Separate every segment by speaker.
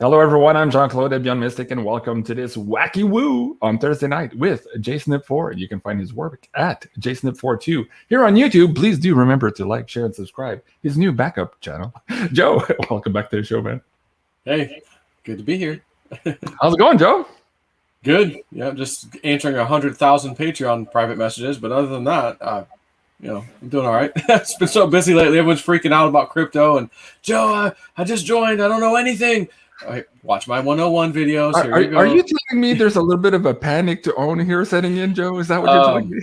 Speaker 1: Hello, everyone. I'm Jean-Claude BeyondMystic, and welcome to this wacky woo on Thursday night with JSNIP4. You can find his work at JSNIP4 too. Here on YouTube, please do remember to like, share, and subscribe. His new backup channel. Joe, welcome back to the show, man.
Speaker 2: Hey, good to be here.
Speaker 1: How's it going, Joe?
Speaker 2: Good. Yeah, just answering 100,000 Patreon private messages, but other than that, I'm doing all right. It's been so busy lately. Everyone's freaking out about crypto, and Joe, I just joined. I don't know anything. All right, watch my 101 videos. Here you go.
Speaker 1: Are you telling me there's a little bit of a panic to own here setting in, Joe? Is that what you're telling me?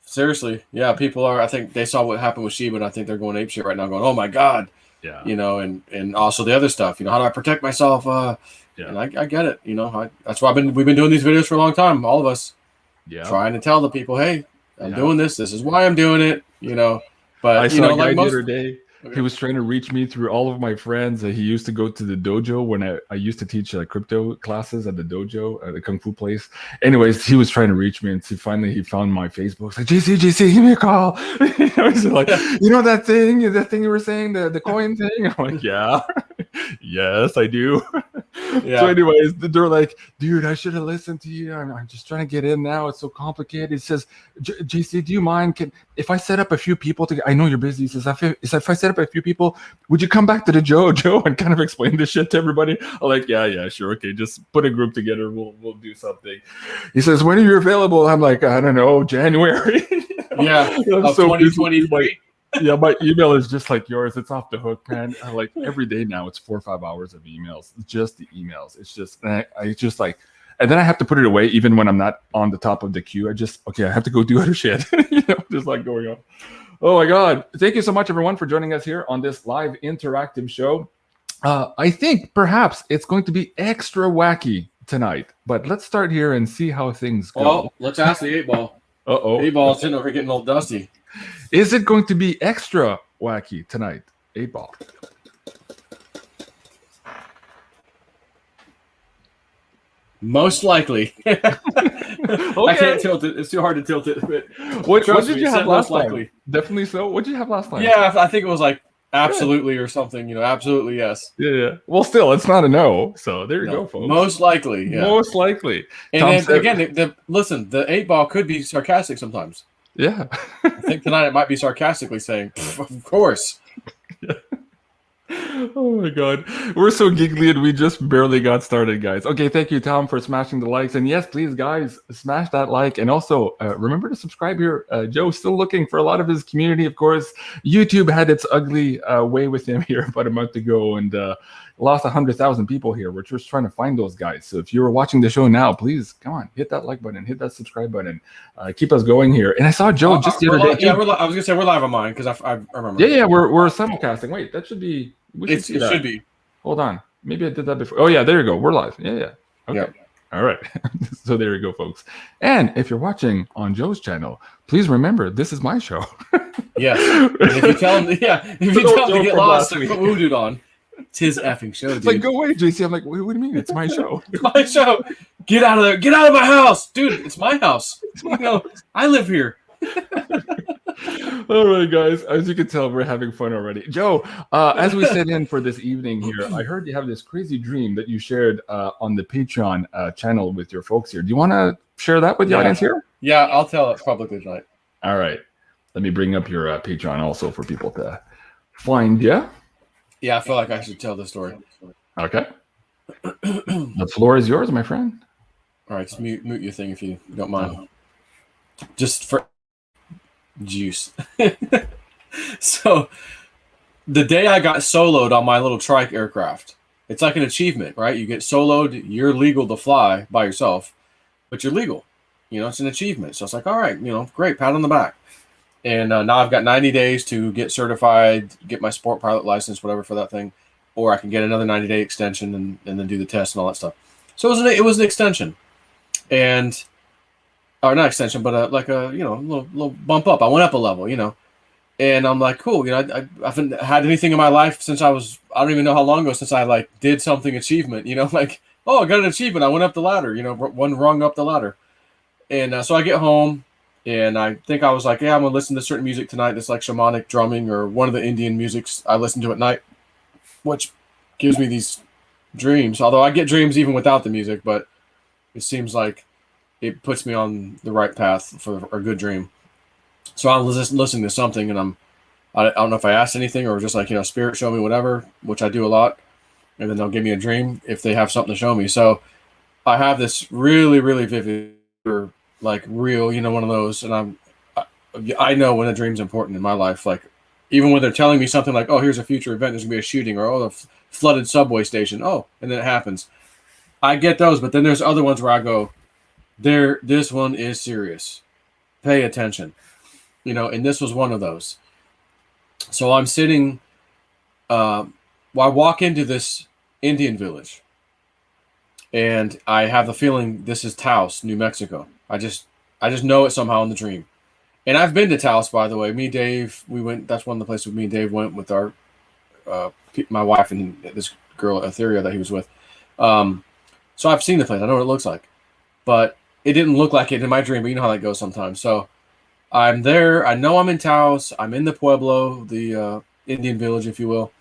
Speaker 2: Seriously, yeah. People are. I think they saw what happened with Shiba, and I think they're going apeshit right now, going, "Oh my God!"
Speaker 1: Yeah.
Speaker 2: And also the other stuff. How do I protect myself? And I get it. That's why we've been doing these videos for a long time. All of us, trying to tell the people, hey, I'm doing this. This is why I'm doing it. But
Speaker 1: I saw a guy
Speaker 2: like
Speaker 1: the other day. Okay. He was trying to reach me through all of my friends. He used to go to the dojo when I used to teach crypto classes at the dojo, at the Kung Fu place. Anyways, he was trying to reach me, and finally he found my Facebook. He's like, JC, give me a call. He's like, that thing you were saying, the coin thing? I'm like, yeah. Yes, I do. Yeah. So anyways, they're like, dude, I should have listened to you. I'm just trying to get in now. It's so complicated. It says, JC, do you mind? If I set up a few people I know you're busy. He says, if I set up a few people, would you come back to the Joe, and kind of explain this shit to everybody? I'm like, yeah, sure. Okay, just put a group together. We'll do something. He says, when are you available? I'm like, I don't know, January.
Speaker 2: Yeah, of so 2023.
Speaker 1: Yeah, my email is just like yours. It's off the hook, man. Like every day now, it's 4 or 5 hours of emails. Just the emails. It's just, I just like, and then I have to put it away even when I'm not on the top of the queue. I have to go do other shit. Just like going on. Oh my God. Thank you so much, everyone, for joining us here on this live interactive show. I think perhaps it's going to be extra wacky tonight, but let's start here and see how things go.
Speaker 2: Well, let's ask the 8-ball. 8-ball's sitting over getting a little dusty.
Speaker 1: Is it going to be extra wacky tonight? 8-ball.
Speaker 2: Most likely. Okay. I can't tilt it. It's too hard to tilt it. But
Speaker 1: what did you have last time? Definitely so. What did you have last time?
Speaker 2: Yeah, I think it was like absolutely or something. Absolutely yes.
Speaker 1: Yeah. Well, still, it's not a no. So there you go, folks.
Speaker 2: Most likely. Yeah.
Speaker 1: Most likely.
Speaker 2: And then, again, listen, the 8-ball could be sarcastic sometimes.
Speaker 1: Yeah.
Speaker 2: I think tonight it might be sarcastically saying, of course.
Speaker 1: Yeah. Oh my God. We're so giggly and we just barely got started, guys. Okay, thank you, Tom, for smashing the likes. And yes, please, guys, smash that like. And also, remember to subscribe here. Joe's still looking for a lot of his community, of course. YouTube had its ugly way with him here about a month ago and lost 100,000 people here. We're just trying to find those guys. So if you're watching the show now, please, come on, hit that like button, hit that subscribe button. Keep us going here. And I saw Joe just the other day.
Speaker 2: Yeah, I was going to say we're live on mine because I remember.
Speaker 1: Yeah, we're simulcasting. Wait, that should be...
Speaker 2: It should be.
Speaker 1: Hold on. Maybe I did that before. Oh, yeah, there you go. We're live. Yeah. Okay. Yep. All right. So there you go, folks. And if you're watching on Joe's channel, please remember, this is my show.
Speaker 2: Yes. And if you tell him, if you tell him to get lost and put Woodoo on, it's his effing show, dude.
Speaker 1: It's like, go away, JC. I'm like, what do you mean? It's my show.
Speaker 2: It's my show. Get out of there. Get out of my house. Dude, it's my house. I live here.
Speaker 1: All right, guys. As you can tell, we're having fun already. Joe, as we sit in for this evening here, I heard you have this crazy dream that you shared on the Patreon channel with your folks here. Do you want to share that with the audience here?
Speaker 2: Yeah, I'll tell it publicly tonight.
Speaker 1: All right. Let me bring up your Patreon also for people to find you.
Speaker 2: Yeah, I feel like I should tell the story.
Speaker 1: Okay. The floor is yours, my friend.
Speaker 2: All right, just mute your thing if you don't mind. Just for juice. So the day I got soloed on my little trike aircraft, it's like an achievement, right? You get soloed, you're legal to fly by yourself, but you're legal. It's an achievement. So it's like, all right, great, pat on the back. And now I've got 90 days to get certified, get my sport pilot license, whatever for that thing, or I can get another 90-day extension and then do the test and all that stuff. So it was an extension, or not extension, but like a little bump up. I went up a level, and I'm like, cool. I haven't had anything in my life since I don't even know how long ago since I did something achievement. Like, oh, I got an achievement. I went up the ladder. One rung up the ladder, and so I get home. And I think I was like, yeah, I'm going to listen to certain music tonight. That's like shamanic drumming or one of the Indian musics I listen to at night, which gives me these dreams. Although I get dreams even without the music, but it seems like it puts me on the right path for a good dream. So I'm listening to something, and I don't know if I asked anything or just like, spirit show me whatever, which I do a lot, and then they'll give me a dream if they have something to show me. So I have this really, really vivid, like real, one of those, and I know when a dream's important in my life. Like even when they're telling me something like, oh, here's a future event, there's gonna be a shooting, or oh, the flooded subway station, oh, and then it happens. I get those, but then there's other ones where I go, this one is serious. Pay attention, and this was one of those. So I'm sitting, I walk into this Indian village, and I have the feeling this is Taos, New Mexico. I just know it somehow in the dream. And I've been to Taos, by the way. Me, Dave, we went. That's one of the places me and Dave went with our, my wife and this girl Etheria that he was with. So I've seen the place. I know what it looks like, but it didn't look like it in my dream. But you know how that goes sometimes. So I'm there. I know I'm in Taos. I'm in the Pueblo, the Indian village, if you will.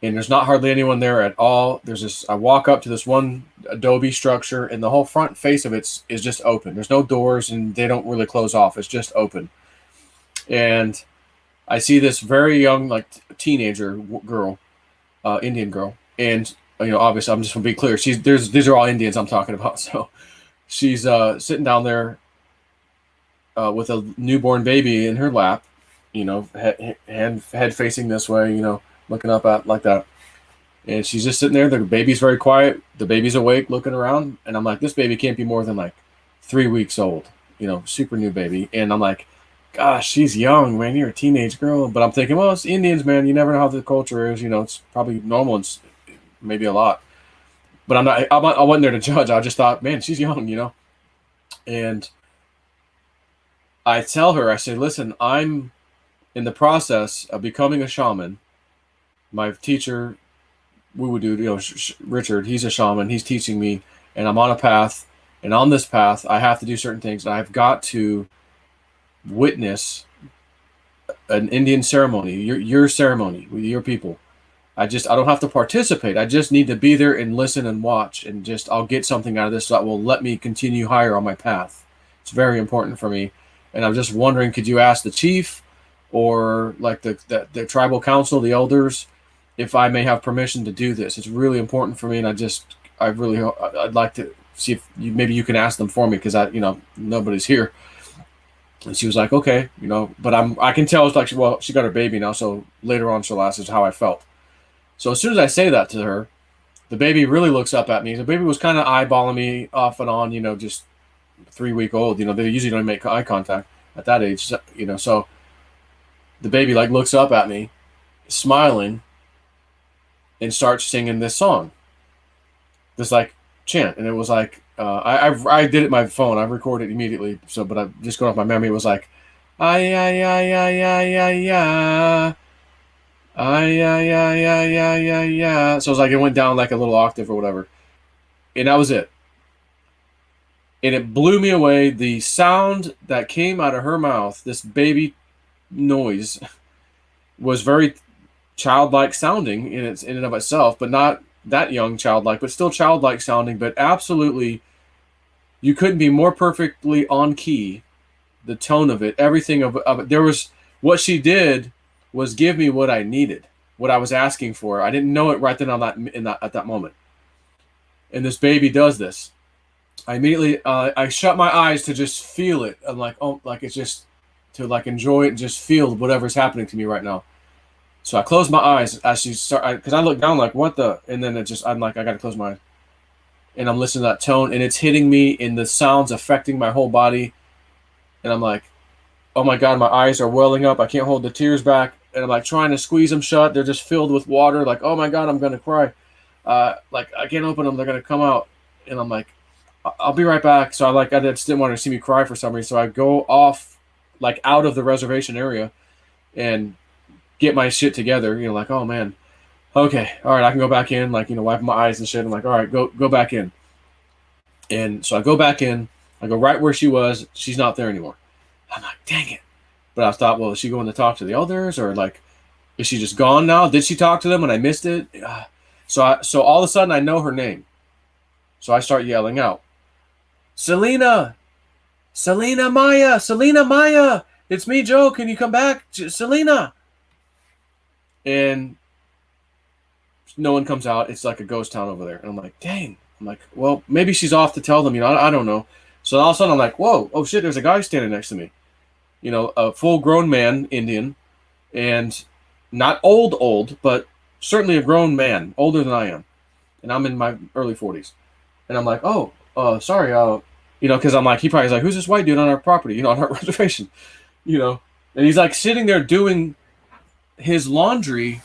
Speaker 2: And there's not hardly anyone there at all. There's this. I walk up to this one adobe structure, and the whole front face of it is just open. There's no doors, and they don't really close off. It's just open. And I see this very young, like teenager girl, Indian girl, and obviously, I'm just gonna be clear. These are all Indians I'm talking about. So she's sitting down there with a newborn baby in her lap, head facing this way, looking up at like that. And she's just sitting there. The baby's very quiet. The baby's awake, looking around. And I'm like, this baby can't be more than like 3 weeks old, super new baby. And I'm like, gosh, she's young, man. You're a teenage girl. But I'm thinking, well, it's Indians, man. You never know how the culture is. It's probably normal and maybe a lot. But I wasn't there to judge. I just thought, man, she's young, And I tell her, I say, listen, I'm in the process of becoming a shaman. My teacher, Richard, he's a shaman. He's teaching me, and I'm on a path. And on this path, I have to do certain things. And I've got to witness an Indian ceremony, your ceremony with your people. I don't have to participate. I just need to be there and listen and watch, and I'll get something out of this that will let me continue higher on my path. It's very important for me. And I'm just wondering, could you ask the chief or like the tribal council, the elders, if I may have permission to do this? It's really important for me, and I'd like to see if maybe you can ask them for me, because nobody's here. And she was like, okay, but I can tell it's like, well, she got her baby now, so later on she'll ask is how I felt. So as soon as I say that to her, the baby really looks up at me. The baby was kind of eyeballing me off and on, just 3 week old. They usually don't make eye contact at that age, so the baby like looks up at me, smiling, and starts singing this song, this like chant. And it was like, I did it on my phone. I recorded it immediately. So, but I just going off my memory, it was like, ay, ay, ay, ay, ay, ay, ay. Ay, ay, ay, ay, ay, ay, ay. So it was like, it went down like a little octave or whatever. And that was it. And it blew me away. The sound that came out of her mouth, this baby noise, was very childlike sounding in and of itself, but not that young childlike, but still childlike sounding. But absolutely, you couldn't be more perfectly on key. The tone of it, everything of it. There was, what she did was give me what I needed, what I was asking for. I didn't know it right then at that moment. And this baby does this. I immediately I shut my eyes to just feel it. I'm like, oh, like it's just to like enjoy it and just feel whatever's happening to me right now. So I closed my eyes as she started, because I looked down like, what the? And then I'm like, I got to close my eyes. And I'm listening to that tone, and it's hitting me, and the sounds affecting my whole body. And I'm like, oh my God, my eyes are welling up. I can't hold the tears back. And I'm like trying to squeeze them shut. They're just filled with water. Like, oh my God, I'm going to cry. Like I can't open them. They're going to come out. And I'm like, I'll be right back. So I just didn't want her to see me cry for some reason. So I go off, like out of the reservation area, and get my shit together. Like, oh man, okay, all right, I can go back in. Like, wipe my eyes and shit. I'm like, all right, go back in. And so I go back in. I go right where she was. She's not there anymore. I'm like, dang it. But I thought, well, is she going to talk to the elders, or like, is she just gone now? Did she talk to them when I missed it? So all of a sudden I know her name. So I start yelling out, Selena, Selena Maya, Selena Maya, it's me, Joe. Can you come back, Selena? And no one comes out. It's like a ghost town over there. And I'm like, dang. I'm like, well, maybe she's off to tell them. You know, I don't know. So all of a sudden I'm like, whoa, oh shit, there's a guy standing next to me. You know, a full-grown man, Indian, and not old, but certainly a grown man, older than I am. And I'm in my early 40s. And I'm like, oh, sorry, you know, because I'm like, he probably is like, who's this white dude on our property, you know, on our reservation, you know? And he's like sitting there doing his laundry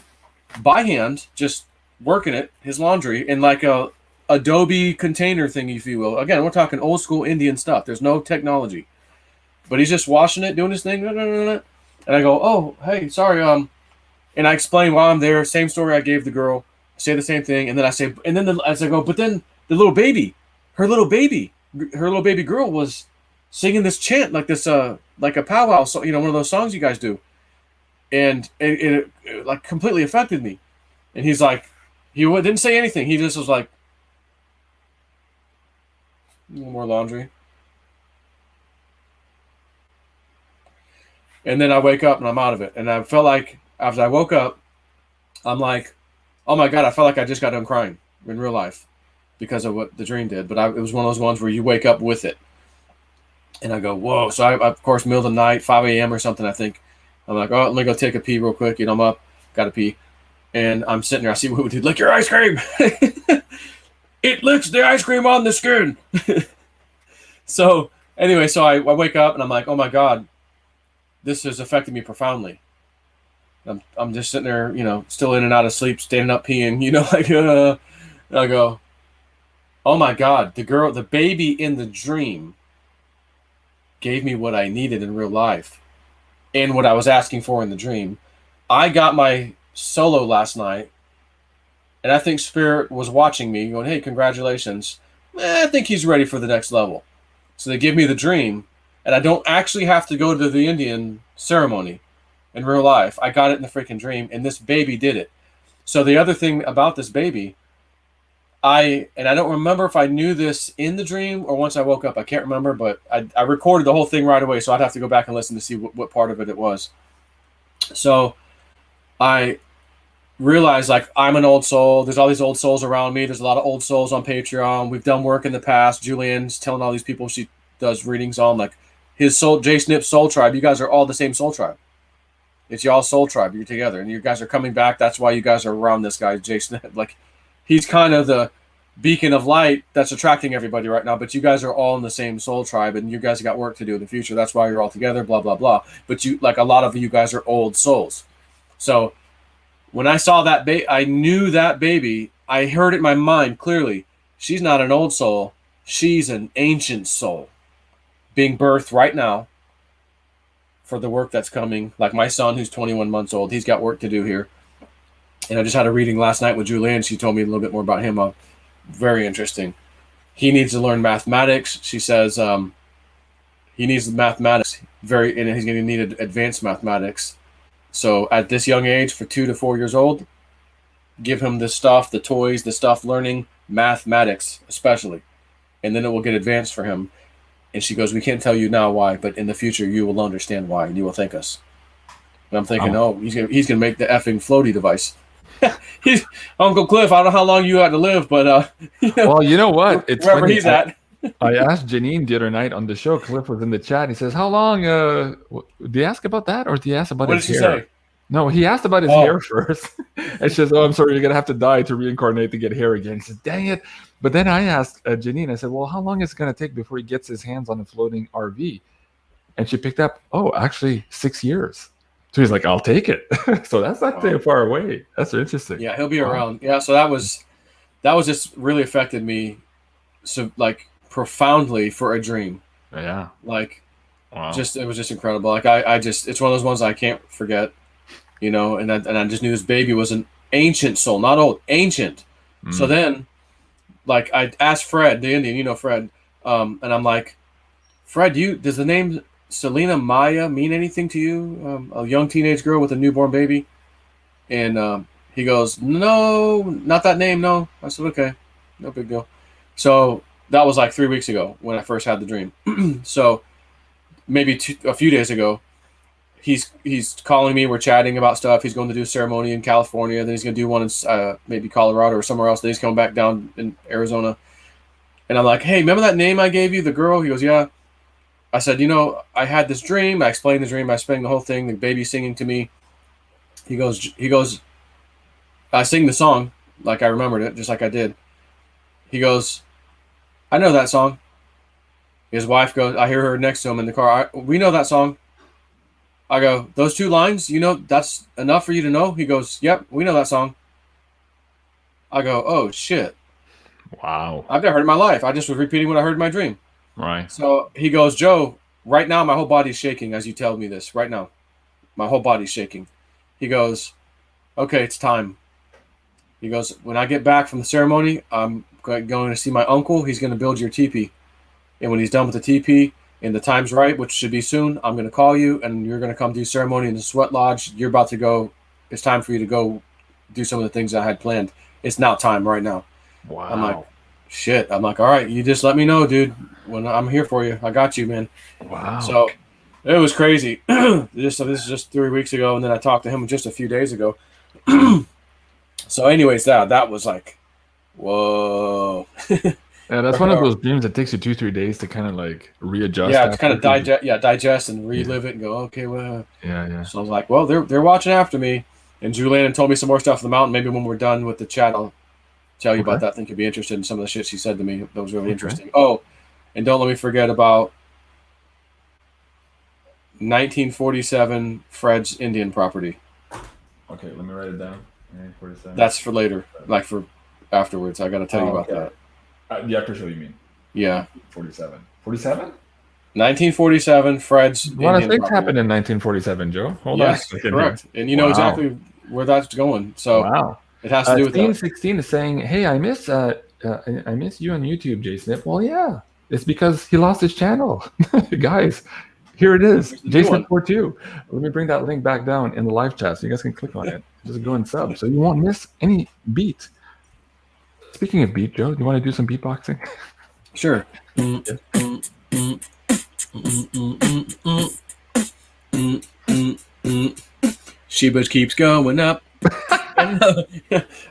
Speaker 2: by hand, just working it, his laundry, in like a Adobe container thing, if you will. Again, we're talking old school Indian stuff. There's no technology. But he's just washing it, doing his thing. And I go, oh, hey, sorry. And I explain why I'm there. Same story I gave the girl. I say the same thing. And then I say, as I go, but then the little baby, her little baby girl was singing this chant, like this, like a powwow, so, you know, one of those songs you guys do. And it like completely affected me. And he's like, he didn't say anything. He just was like, a little more laundry. And then I wake up and I'm out of it. And I felt like after I woke up, I'm like, oh my God, I felt like I just got done crying in real life because of what the dream did. But it was one of those ones where you wake up with it. And I go, whoa. So I of course, middle of the night, 5 a.m. or something, I think. I'm like, oh, let me go take a pee real quick. You know, I'm up, got to pee. And I'm sitting there. I see what we did. Lick your ice cream. It licks the ice cream on the skin. So anyway, so I wake up and I'm like, oh my God, this has affected me profoundly. I'm just sitting there, you know, still in and out of sleep, standing up, peeing, you know, like, I go, oh my God, the baby in the dream gave me what I needed in real life and what I was asking for in the dream. I got my solo last night, and I think Spirit was watching me going, hey, congratulations. I think he's ready for the next level. So they give me the dream, and I don't actually have to go to the Indian ceremony in real life. I got it in the freaking dream, and this baby did it. So the other thing about this baby, I don't remember if I knew this in the dream or once I woke up. I can't remember, but I recorded the whole thing right away, so I'd have to go back and listen to see what part of it was. So I realized, like, I'm an old soul. There's all these old souls around me. There's a lot of old souls on Patreon. We've done work in the past. Julian's telling all these people she does readings on, like, his soul, JSNIP soul tribe. You guys are all the same soul tribe. It's y'all soul tribe. You're together, and you guys are coming back. That's why you guys are around this guy, JSNIP. Like, he's kind of the beacon of light that's attracting everybody right now, but you guys are all in the same soul tribe, and you guys got work to do in the future. That's why you're all together, blah, blah, blah. But you, like, a lot of you guys are old souls. So when I saw that I knew that baby. I heard it in my mind clearly. She's not an old soul. She's an ancient soul being birthed right now for the work that's coming. Like my son, who's 21 months old, he's got work to do here. And I just had a reading last night with Julianne. She told me a little bit more about him. Very interesting. He needs to learn mathematics. She says he needs mathematics and he's going to need advanced mathematics. So at this young age, for 2 to 4 years old, give him the stuff, the toys, the stuff, learning mathematics especially. And then it will get advanced for him. And she goes, we can't tell you now why, but in the future you will understand why, and you will thank us. And I'm thinking, he's gonna make the effing floaty device. He's Uncle Cliff. I don't know how long you had to live, but
Speaker 1: well, you know what? It's
Speaker 2: wherever
Speaker 1: funny.
Speaker 2: He's at.
Speaker 1: I asked Janine the other night on the show. Cliff was in the chat. He says, "How long?" Did he ask about that, or did he ask about his hair? What did she say? No, he asked about his hair first. And she says, "Oh, I'm sorry, you're gonna have to die to reincarnate to get hair again." He says, "Dang it!" But then I asked Janine. I said, "Well, how long is it gonna take before he gets his hands on a floating RV?" And she picked up, "Oh, actually, 6 years." So he's like, "I'll take it." So that's not too far away. That's interesting.
Speaker 2: Yeah, he'll be around. Yeah, so that was just really affected me, so like profoundly for a dream.
Speaker 1: Yeah.
Speaker 2: Like, it was just incredible. Like I just, it's one of those ones I can't forget. You know, and I just knew this baby was an ancient soul, not old, ancient. So then, like, I asked Fred, the Indian, you know Fred, and I'm like, Fred, does the name Selena Maya mean anything to you? A young teenage girl with a newborn baby? And He goes, no, not that name, no. I said, okay, no big deal. So that was like 3 weeks ago when I first had the dream. So maybe a few days ago, he's calling me. We're chatting about stuff. He's going to do a ceremony in California. Then he's going to do one in maybe Colorado or somewhere else. Then he's coming back down in Arizona. And I'm like, hey, remember that name I gave you, the girl? He goes, yeah. I said, you know, I had this dream. I explained the dream. I explained the whole thing. The baby singing to me. He goes, I sing the song like I remembered it, just like I did. He goes, I know that song. His wife goes, I hear her next to him in the car. We know that song. I go, those 2 lines, you know, that's enough for you to know? He goes, yep, we know that song. I go, oh, shit.
Speaker 1: Wow.
Speaker 2: I've never heard it in my life. I just was repeating what I heard in my dream.
Speaker 1: Right.
Speaker 2: So he goes, Joe, right now my whole body's shaking as you tell me this. Right now. My whole body's shaking. He goes, okay, it's time. He goes, when I get back from the ceremony, I'm going to see my uncle. He's going to build your teepee. And when he's done with the teepee and the time's right, which should be soon, I'm going to call you and you're going to come do ceremony in the sweat lodge. You're about to go. It's time for you to go do some of the things I had planned. It's now time right now.
Speaker 1: Wow.
Speaker 2: I'm like, shit. I'm like, all right, you just let me know, dude. When I'm here for you. I got you, man.
Speaker 1: Wow.
Speaker 2: So it was crazy. This is just 3 weeks ago. And then I talked to him just a few days ago. So anyways, that was like, whoa.
Speaker 1: Yeah, that's one of those dreams that takes you 2-3 days to kind of like readjust.
Speaker 2: Yeah, to kind of digest and relive it and go, okay, well.
Speaker 1: Yeah.
Speaker 2: So I was like, well, they're watching after me. And Julianne told me some more stuff on the mountain. Maybe when we're done with the chat, I'll tell you about that. I think you'd be interested in some of the shit she said to me. That was really interesting. Oh, and don't let me forget about 1947 Fred's Indian property.
Speaker 1: Okay, let me write it down. 1947.
Speaker 2: That's for later, like for afterwards. I got to tell you about that.
Speaker 1: The after show, you mean?
Speaker 2: Yeah.
Speaker 1: 47. 47?
Speaker 2: 1947 Fred's
Speaker 1: A lot
Speaker 2: Indian
Speaker 1: of things
Speaker 2: property.
Speaker 1: happened in 1947, Joe. Hold
Speaker 2: yes,
Speaker 1: on.
Speaker 2: correct. And you know exactly where that's going. So it has to do with that.
Speaker 1: 16 is saying, hey, I miss you on YouTube, JSNIP. Well, yeah. It's because he lost his channel. Guys, here it is. JSNIP4 2. Let me bring that link back down in the live chat so you guys can click on it. Just go and sub so you won't miss any beat. Speaking of beat, Joe, do you want to do some beatboxing?
Speaker 2: Sure. Sheba keeps going up.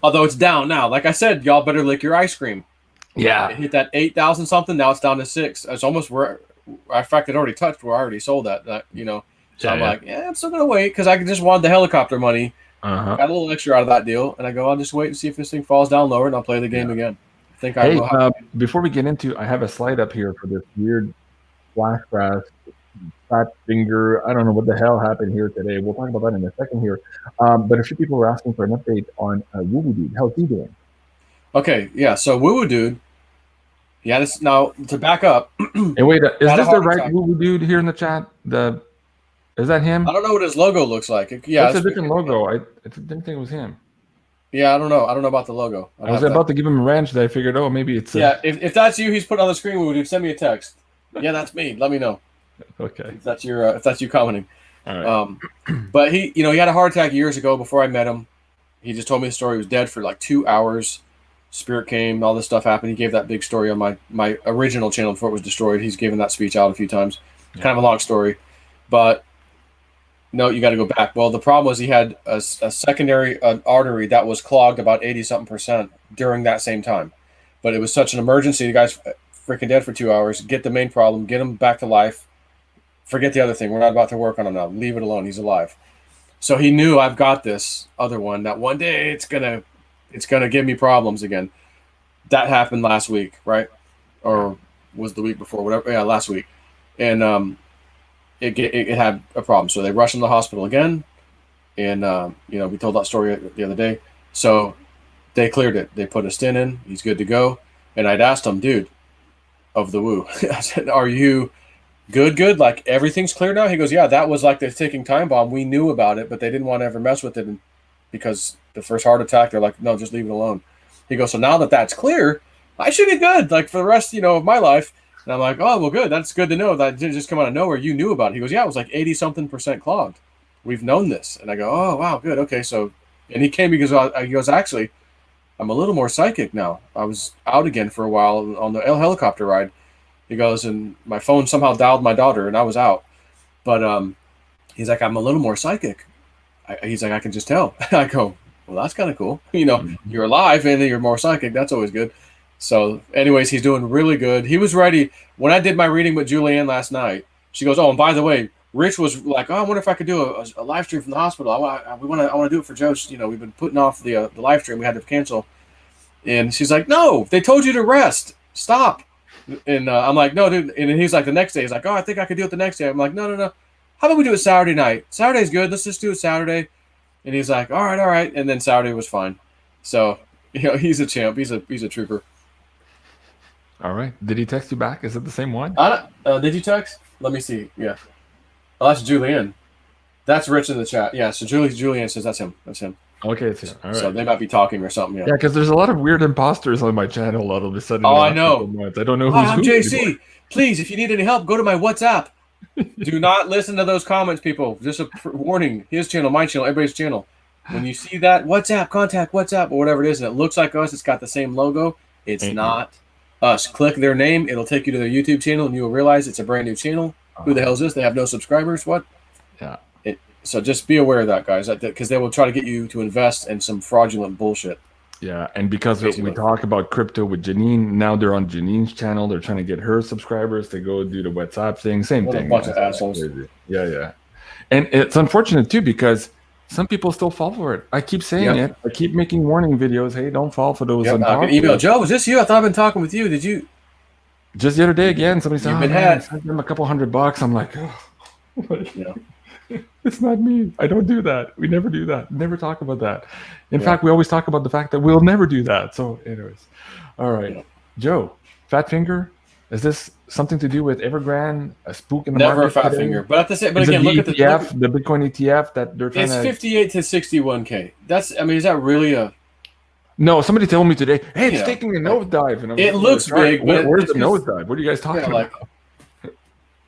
Speaker 2: Although it's down now. Like I said, y'all better lick your ice cream.
Speaker 1: Yeah.
Speaker 2: It hit that 8,000 something. Now it's down to 6. It's almost where, in fact, it already touched where I already sold that you know. So I'm like, I'm still going to wait because I just wanted the helicopter money. Got a little extra out of that deal. And I go, I'll just wait and see if this thing falls down lower and I'll play the game again. I think I will. Hey,
Speaker 1: before we get into, I have a slide up here for this weird flash grass, fat finger. I don't know what the hell happened here today. We'll talk about that in a second here. But a few people were asking for an update on Woo Woo Dude. How's he doing?
Speaker 2: Okay, yeah. So Woo Woo Dude. Yeah, this now to back up.
Speaker 1: Hey, wait, is this the right Woo Woo Dude here in the chat? Is that him?
Speaker 2: I don't know what his logo looks like. Yeah,
Speaker 1: it's a different logo. I didn't think it was him.
Speaker 2: Yeah, I don't know. I don't know about the logo.
Speaker 1: I was about to give him a wrench that I figured, maybe it's...
Speaker 2: Yeah, if that's you, he's put on the screen, Woo Woo Dude, send me a text. Yeah, that's me. Let me know.
Speaker 1: Okay.
Speaker 2: If that's you commenting.
Speaker 1: All right.
Speaker 2: But he had a heart attack years ago before I met him. He just told me the story. He was dead for like 2 hours. Spirit came, all this stuff happened. He gave that big story on my original channel before it was destroyed. He's given that speech out a few times. Yeah. Kind of a long story. But no, you got to go back. Well, the problem was he had a secondary artery that was clogged about 80-something% during that same time. But it was such an emergency. The guy's freaking dead for 2 hours. Get the main problem. Get him back to life. Forget the other thing. We're not about to work on him now. Leave it alone. He's alive. So he knew I've got this other one that one day it's gonna give me problems again. That happened last week, right? Or was the week before? Whatever. Yeah, last week. And it had a problem. So they rushed him to the hospital again. And we told that story the other day. So they cleared it. They put a stent in. He's good to go. And I'd asked him, dude, of the Woo, I said, are you good? Like everything's clear now? He goes, yeah, that was like the ticking time bomb. We knew about it, but they didn't want to ever mess with it because the first heart attack, they're like, no, just leave it alone. He goes, so now that that's clear, I should be good, like for the rest, of my life. And I'm like, oh, well, good. That's good to know. That didn't just come out of nowhere. You knew about it. He goes, yeah, it was like 80-something% clogged. We've known this. And I go, oh, wow, good. Okay, so And he came because he goes, actually, I'm a little more psychic now. I was out again for a while on the helicopter ride. He goes, and my phone somehow dialed my daughter, and I was out. But he's like, I'm a little more psychic. He's like, I can just tell. I go, well, that's kind of cool. You know, you're alive and you're more psychic. That's always good. So anyways, he's doing really good. He was ready. When I did my reading with Julianne last night, she goes, oh, and by the way, Rich was like, oh, I wonder if I could do a live stream from the hospital. I want to do it for Joe. You know, we've been putting off the live stream. We had to cancel. And she's like, no, they told you to rest. Stop. And I'm like, no, dude. And then he's like, the next day, he's like, oh, I think I could do it the next day. I'm like, no. How about we do it Saturday night? Saturday's good. Let's just do it Saturday. And he's like, all right. And then Saturday was fine. So, you know, he's a champ. He's a trooper.
Speaker 1: All right. Did he text you back? Is it the same one?
Speaker 2: Did you text? Let me see. Yeah. Oh, that's Julianne. That's Rich in the chat. Yeah. So Julianne says that's him. That's him.
Speaker 1: Okay, it's him. All right.
Speaker 2: So they might be talking or something. Yeah.
Speaker 1: Yeah, because there's a lot of weird imposters on my channel all of a sudden.
Speaker 2: Oh, I know.
Speaker 1: I don't know who's
Speaker 2: I'm JC. Anymore. Please, if you need any help, go to my WhatsApp. Do not listen to those comments, people. Just a warning. His channel, my channel, everybody's channel. When you see that WhatsApp, contact WhatsApp, or whatever it is, and it looks like us, it's got the same logo, it's not us. Click their name. It'll take you to their YouTube channel, and you will realize it's a brand new channel. Who the hell is this? They have no subscribers. What?
Speaker 1: Yeah.
Speaker 2: So just be aware of that, guys, because they will try to get you to invest in some fraudulent bullshit.
Speaker 1: Yeah, and because we talk about crypto with Janine, now they're on Janine's channel. They're trying to get her subscribers to go do the WhatsApp thing. Same thing.
Speaker 2: A bunch of assholes.
Speaker 1: Yeah. And it's unfortunate, too, because some people still fall for it. I keep saying it. I keep making warning videos. Hey, don't fall for those.
Speaker 2: I can email Joe. Was this you? I thought I've been talking with you. Did you?
Speaker 1: Just the other day, again, somebody said, send them a couple $100. I'm like,
Speaker 2: yeah.
Speaker 1: It's not me. I don't do that. We never do that. Never talk about that. In fact, we always talk about the fact that we'll never do that. So anyways. All right. Yeah. Joe, fat finger. Is this something to do with Evergrande, a spook in the market?
Speaker 2: Never a fat finger. But at the same, but again, look at the
Speaker 1: ETF, the Bitcoin ETF that they're trying to.
Speaker 2: It's 58 to 61K. That's, I mean, is that really a?
Speaker 1: No, somebody told me today, hey, it's taking a nosedive. And
Speaker 2: it looks big, but
Speaker 1: where's the nosedive? What are you guys talking about?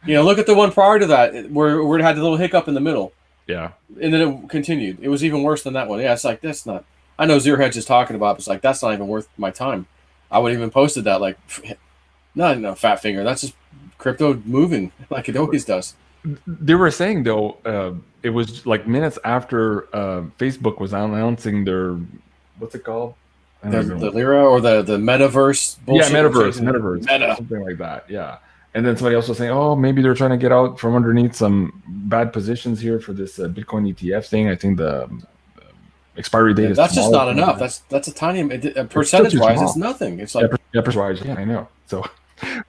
Speaker 2: You know, look at the one prior to that where it had the little hiccup in the middle.
Speaker 1: Yeah.
Speaker 2: And then it continued. It was even worse than that one. Yeah, it's like, that's not. I know Zero Hedge is talking about, but it's like, that's not even worth my time. I would even posted that, like, no, fat finger. That's just crypto moving like it always does.
Speaker 1: They were saying, though, it was like minutes after Facebook was announcing their, what's it called?
Speaker 2: The Lira or the metaverse bullshit?
Speaker 1: Yeah, metaverse. Meta. Something like that, yeah. And then somebody else was saying, oh, maybe they're trying to get out from underneath some bad positions here for this Bitcoin ETF thing. I think the expiry date is
Speaker 2: that's just not enough. That's a tiny percentage-wise. It's nothing. It's like
Speaker 1: percentage-wise. Yeah, I know. So,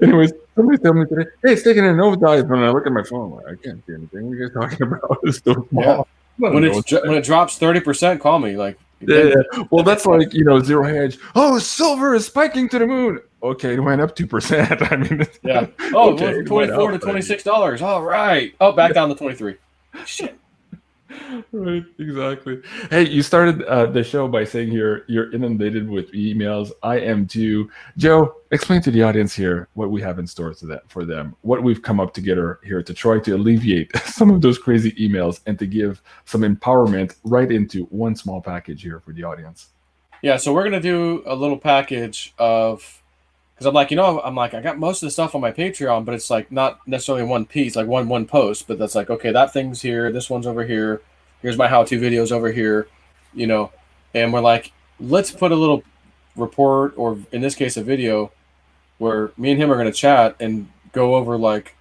Speaker 1: anyways, somebody told me today, hey, it's taking a nosedive. When I look at my phone, I'm like, I can't see anything. What are you guys talking about? It's so small.
Speaker 2: Yeah. When it drops 30%, call me. Like,
Speaker 1: yeah. Well, that's like, Zero Hedge. Oh, silver is spiking to the moon. Okay, it went up 2%. I mean,
Speaker 2: yeah. Oh, okay, it went from $24 to $26. All right. Oh, back down to 23. Shit.
Speaker 1: Right, exactly. Hey, you started the show by saying you're inundated with emails. I am too. Joe, explain to the audience here what we have in store for them, what we've come up together here to try to alleviate some of those crazy emails and to give some empowerment right into one small package here for the audience.
Speaker 2: Yeah, so we're going to do a little package of, because I'm like, I got most of the stuff on my Patreon, but it's like not necessarily in one piece, like one post, but that's like, okay, that thing's here, this one's over here, here's my how-to videos over here, and we're like, let's put a little report, or in this case, a video, where me and him are going to chat and go over, like,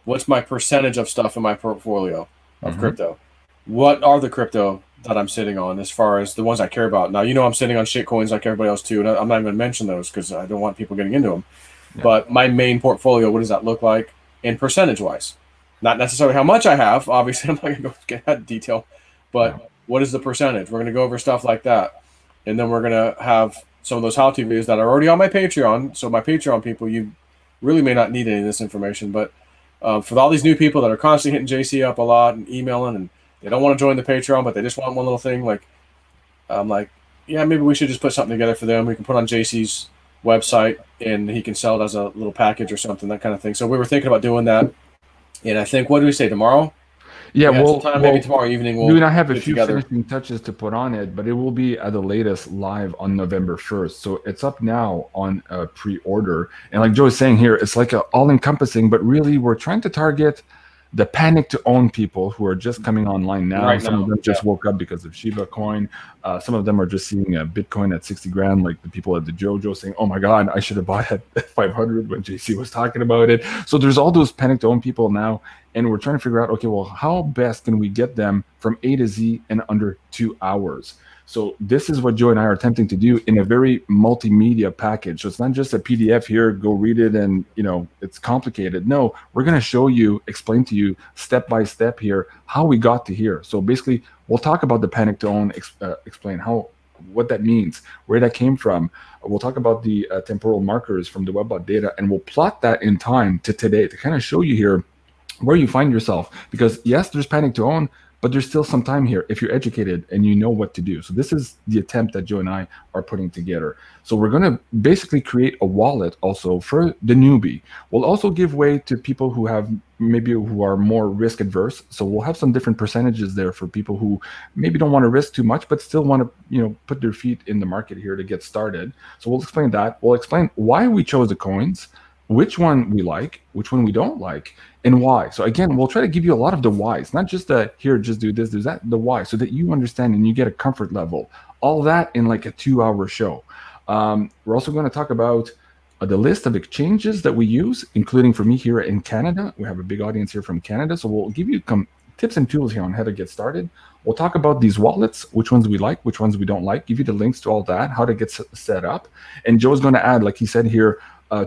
Speaker 2: what's my percentage of stuff in my portfolio of crypto? What are the crypto that I'm sitting on as far as the ones I care about? Now, I'm sitting on shit coins like everybody else too, and I'm not even going to mention those because I don't want people getting into them. Yeah. But my main portfolio, what does that look like in percentage-wise? Not necessarily how much I have. Obviously, I'm not going to go get that detail. But what is the percentage? We're going to go over stuff like that. And then we're going to have some of those how-to videos that are already on my Patreon. So my Patreon people, you really may not need any of this information. But for all these new people that are constantly hitting JC up a lot and emailing, and they don't want to join the Patreon, but they just want one little thing, like, I'm like, yeah, maybe we should just put something together for them. We can put on JC's website, and he can sell it as a little package or something, that kind of thing. So we were thinking about doing that. And I think, what do we say, tomorrow?
Speaker 1: Yeah,
Speaker 2: sometime maybe tomorrow evening
Speaker 1: you and I
Speaker 2: we'll
Speaker 1: have a
Speaker 2: get
Speaker 1: few
Speaker 2: together.
Speaker 1: finishing touches to put on it, but it will be at the latest live on November 1st. So it's up now on pre-order. And like Joe is saying here, it's like a all-encompassing, but really we're trying to target the panic to own people who are just coming online now.
Speaker 2: Right
Speaker 1: Some
Speaker 2: now,
Speaker 1: of them just woke up because of Shiba coin. Some of them are just seeing a Bitcoin at 60 grand, like the people at the Jojo saying, oh my God, I should have bought at 500 when JC was talking about it. So there's all those panic to own people now. And we're trying to figure out, okay, well, how best can we get them from A to Z in under 2 hours? So this is what Joe and I are attempting to do in a very multimedia package. So it's not just a PDF here, go read it and, it's complicated. No, we're going to show you, explain to you step by step here how we got to here. So basically, we'll talk about the panic to own, explain what that means, where that came from. We'll talk about the temporal markers from the WebBot data, and we'll plot that in time to today to kind of show you here where you find yourself. Because yes, there's panic to own, but there's still some time here if you're educated and you know what to do. So this is the attempt that Joe and I are putting together. So we're going to basically create a wallet also for the newbie. We'll also give way to people who are more risk adverse. So we'll have some different percentages there for people who maybe don't want to risk too much, but still want to, put their feet in the market here to get started. So we'll explain that. We'll explain why we chose the coins, which one we like, which one we don't like, and why. So again, we'll try to give you a lot of the whys, not just the here, just do this, do that, the why, so that you understand and you get a comfort level. All that in like a 2-hour show. We're also going to talk about the list of exchanges that we use, including for me here in Canada. We have a big audience here from Canada, so we'll give you some tips and tools here on how to get started. We'll talk about these wallets, which ones we like, which ones we don't like, give you the links to all that, how to get set up. And Joe's going to add, like he said here,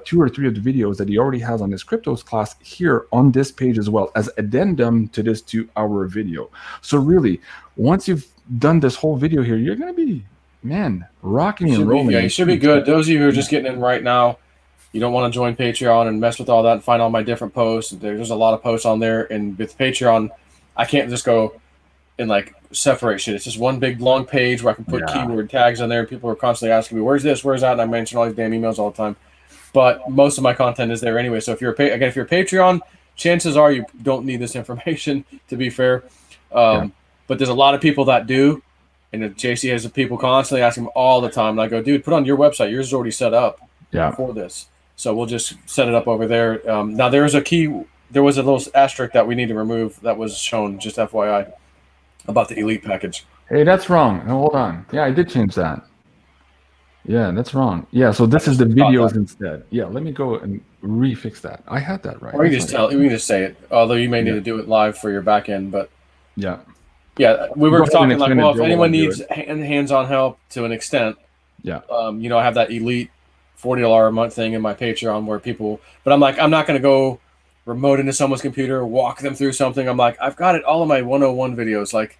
Speaker 1: 2 or 3 of the videos that he already has on his cryptos class here on this page as well as addendum to this 2-hour video. So really, once you've done this whole video here, you're going to be, rocking and rolling.
Speaker 2: You should be good. Those of you who are just getting in right now, you don't want to join Patreon and mess with all that and find all my different posts. There's a lot of posts on there. And with Patreon, I can't just go and like separate shit. It's just one big long page where I can put keyword tags on there. People are constantly asking me, where's this, where's that? And I mention all these damn emails all the time. But most of my content is there anyway. So if you're if you're Patreon, chances are you don't need this information, to be fair. But there's a lot of people that do. And JC has people constantly asking me all the time. And I go, dude, put on your website. Yours is already set up for this. So we'll just set it up over there. Now there was a little asterisk that we need to remove that was shown, just FYI, about the elite package.
Speaker 1: Hey, that's wrong. No, hold on. Yeah, I did change that. Yeah, that's wrong. Yeah, so this is the videos instead. Yeah, let me go and refix that. I had that right.
Speaker 2: Or you can just say it, although you may need to do it live for your back end. But
Speaker 1: yeah,
Speaker 2: we were talking like, well, if anyone needs hands-on help to an extent, I have that elite $40 a month thing in my Patreon where people. But I'm like, I'm not going to go remote into someone's computer, walk them through something. I'm like, I've got it all in my 101 videos, like.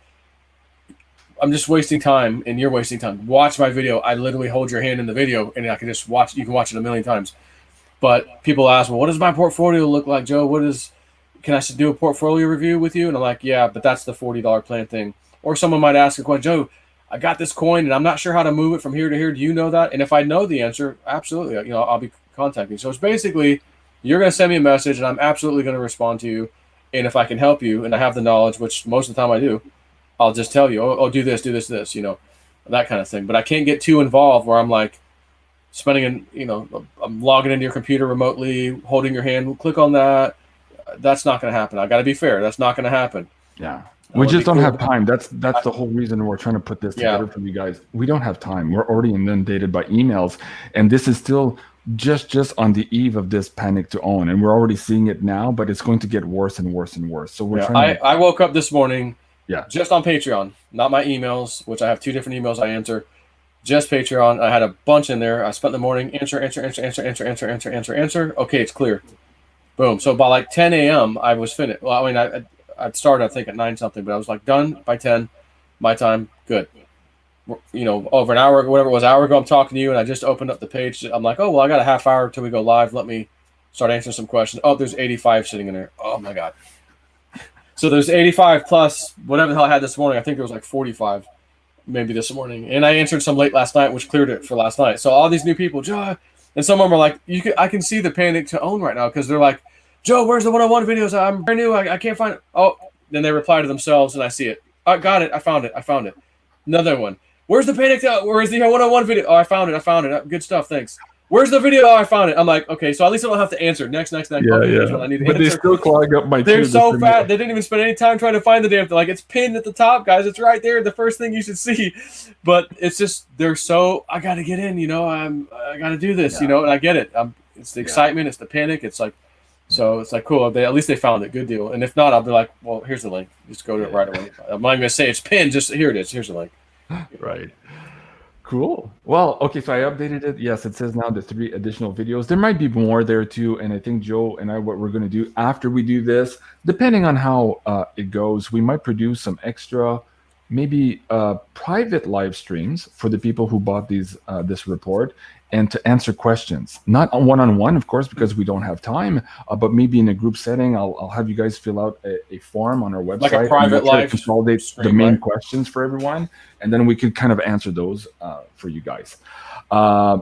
Speaker 2: I'm just wasting time, and you're wasting time. Watch my video. I literally hold your hand in the video, and I can just watch. You can watch it a million times. But people ask, well, what does my portfolio look like, Joe? Can I do a portfolio review with you? And I'm like, yeah, but that's the $40 plan thing. Or someone might ask a question, Joe, I got this coin, and I'm not sure how to move it from here to here. Do you know that? And if I know the answer, absolutely, I'll be contacting you. So it's basically, you're going to send me a message, and I'm absolutely going to respond to you. And if I can help you, and I have the knowledge, which most of the time I do, I'll just tell you, oh, do this, that kind of thing. But I can't get too involved where I'm like I'm logging into your computer remotely, holding your hand, click on that. That's not going to happen. I got to be fair. That's not going to happen.
Speaker 1: Yeah. We just don't have time. That's the whole reason we're trying to put this together for you guys. We don't have time. We're already inundated by emails. And this is still just on the eve of this panic to own. And we're already seeing it now, but it's going to get worse and worse and worse. So we're trying
Speaker 2: I woke up this morning. Yeah, just on Patreon, not my emails, which I have 2 different emails I answer. Just Patreon. I had a bunch in there. I spent the morning answer. Okay, it's clear. Boom. So by like 10 a.m., I was finished. Well, I mean, I'd started, I think, at 9 something, but I was like done by 10, my time. Good. Over an hour, whatever it was, hour ago, I'm talking to you, and I just opened up the page. I'm like, oh, well, I got a half hour till we go live. Let me start answering some questions. Oh, there's 85 sitting in there. Oh, my God. So there's 85 plus whatever the hell I had this morning. I think there was like 45 maybe this morning. And I answered some late last night, which cleared it for last night. So all these new people, Joe, and some of them are like, I can see the panic to own right now because they're like, Joe, where's the 101 videos? I'm brand new. I can't find it. Oh, then they reply to themselves, and I see it. I got it. I found it. Another one. Where's the panic? Where's the one-on-one video? Oh, I found it. Good stuff. Thanks. Where's the video? Oh, I found it. I'm like, okay, so at least I don't have to answer. Next.
Speaker 1: Yeah,
Speaker 2: okay,
Speaker 1: yeah.
Speaker 2: I need to
Speaker 1: but
Speaker 2: answer.
Speaker 1: they still clog up my.
Speaker 2: They're so fat. They didn't even spend any time trying to find the damn thing. Like, it's pinned at the top, guys. It's right there. The first thing you should see. But it's just they're so. I got to get in. I got to do this. And I get it. It's the excitement. It's the panic. It's like. So it's like, cool. At least they found it. Good deal. And if not, I'll be like, well, here's the link. Just go to it right away. I'm not even going to say it's pinned. Just here it is. Here's the link.
Speaker 1: Right. Cool. Well, okay, so I updated it. Yes, it says now the 3 additional videos. There might be more there too. And I think Joe and I, what we're going to do after we do this, depending on how it goes, we might produce some extra, maybe private live streams for the people who bought this report, and to answer questions, not one-on-one, of course, because we don't have time, but maybe in a group setting. I'll have you guys fill out a form on our website.
Speaker 2: Like a private live
Speaker 1: consolidate
Speaker 2: stream,
Speaker 1: the main
Speaker 2: right?
Speaker 1: questions for everyone, and then we could kind of answer those for you guys.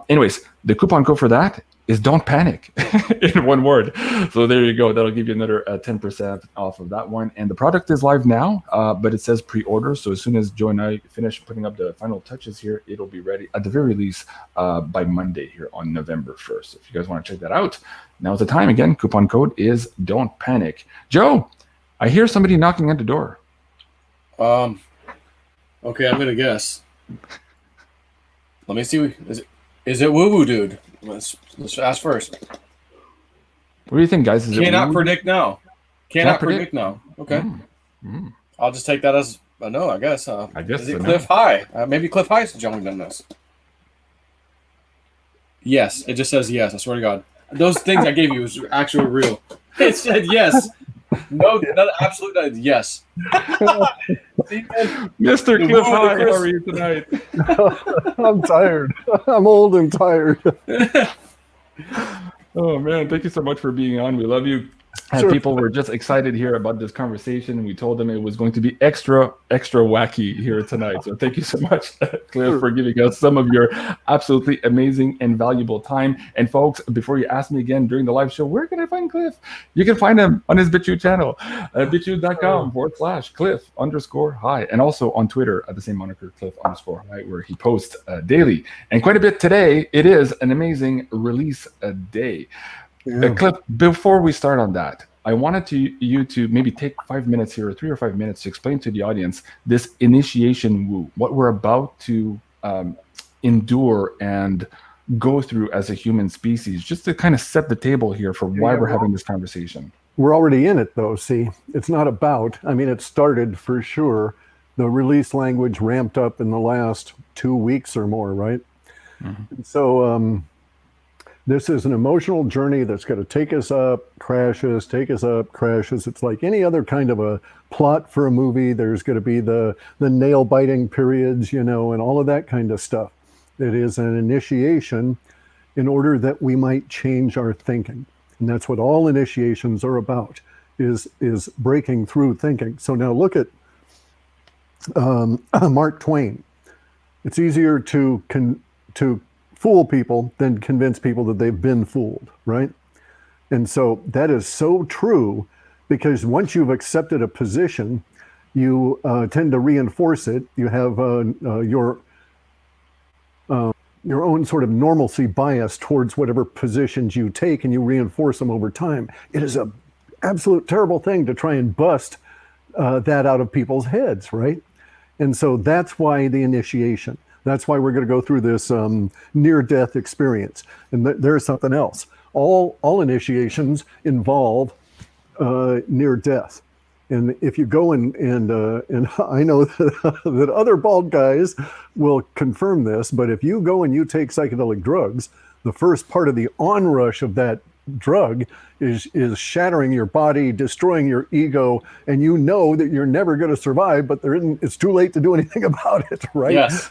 Speaker 1: Anyways, the coupon code for that is "Don't Panic" in one word. So there you go. That'll give you another 10% off of that one. And the product is live now, but it says pre-order. So as soon as Joe and I finish putting up the final touches here, it'll be ready at the very least by Monday here on November 1st. If you guys want to check that out, now's the time. Again, coupon code is "Don't Panic." Joe, I hear somebody knocking at the door.
Speaker 2: Okay, I'm gonna guess. Let me see. Is it woo woo dude? Let's ask first.
Speaker 1: What do you think, guys?
Speaker 2: Cannot predict now. Cannot predict now. Okay.
Speaker 1: Mm.
Speaker 2: I'll just take that as a no, I guess.
Speaker 1: I guess
Speaker 2: is it
Speaker 1: so,
Speaker 2: Cliff High? Maybe Cliff High is jumping on this. Yes, it just says yes. I swear to God. Those things I gave you was actually real. It said yes. No, absolute yes.
Speaker 1: Mr. Cliff High, how are you tonight?
Speaker 3: I'm tired. I'm old and tired.
Speaker 1: Oh man, thank you so much for being on. We love you. And
Speaker 3: Sure.
Speaker 1: people were just excited here about this conversation, and we told them it was going to be extra wacky here tonight. So thank you so much, Cliff, for giving us some of your absolutely amazing and valuable time. And folks, before you ask me again during the live show, where can I find Cliff? You can find him on his BitChute channel, bitchute.com/Cliff_High, and also on Twitter at the same moniker, Cliff_High, where he posts daily. And quite a bit today. It is an amazing release day.
Speaker 3: Yeah.
Speaker 1: Cliff, before we start on that, I wanted you to maybe take 5 minutes here, or 3 or 5 minutes, to explain to the audience this initiation woo, what we're about to endure and go through as a human species, just to kind of set the table here for why we're having this conversation.
Speaker 3: We're already in it, though. See, it's not about. I mean, it started for sure. The release language ramped up in the last 2 weeks or more, right? Mm-hmm. So this is an emotional journey that's going to take us up, crashes, take us up, crashes. It's like any other kind of a plot for a movie. There's going to be the nail-biting periods, and all of that kind of stuff. It is an initiation in order that we might change our thinking. And that's what all initiations are about, is breaking through thinking. So now look at Mark Twain. It's easier to fool people than convince people that they've been fooled, right? And so that is so true, because once you've accepted a position, you tend to reinforce it. You have your own sort of normalcy bias towards whatever positions you take, and you reinforce them over time. It is an absolute terrible thing to try and bust that out of people's heads, right? And so that's why the initiation. That's why we're going to go through this near-death experience. And there's something else. All initiations involve near death. And if you go and I know that other bald guys will confirm this, but if you go and you take psychedelic drugs, the first part of the onrush of that drug is shattering your body, destroying your ego, and you know that you're never going to survive, but it's too late to do anything about it, right?
Speaker 2: Yes.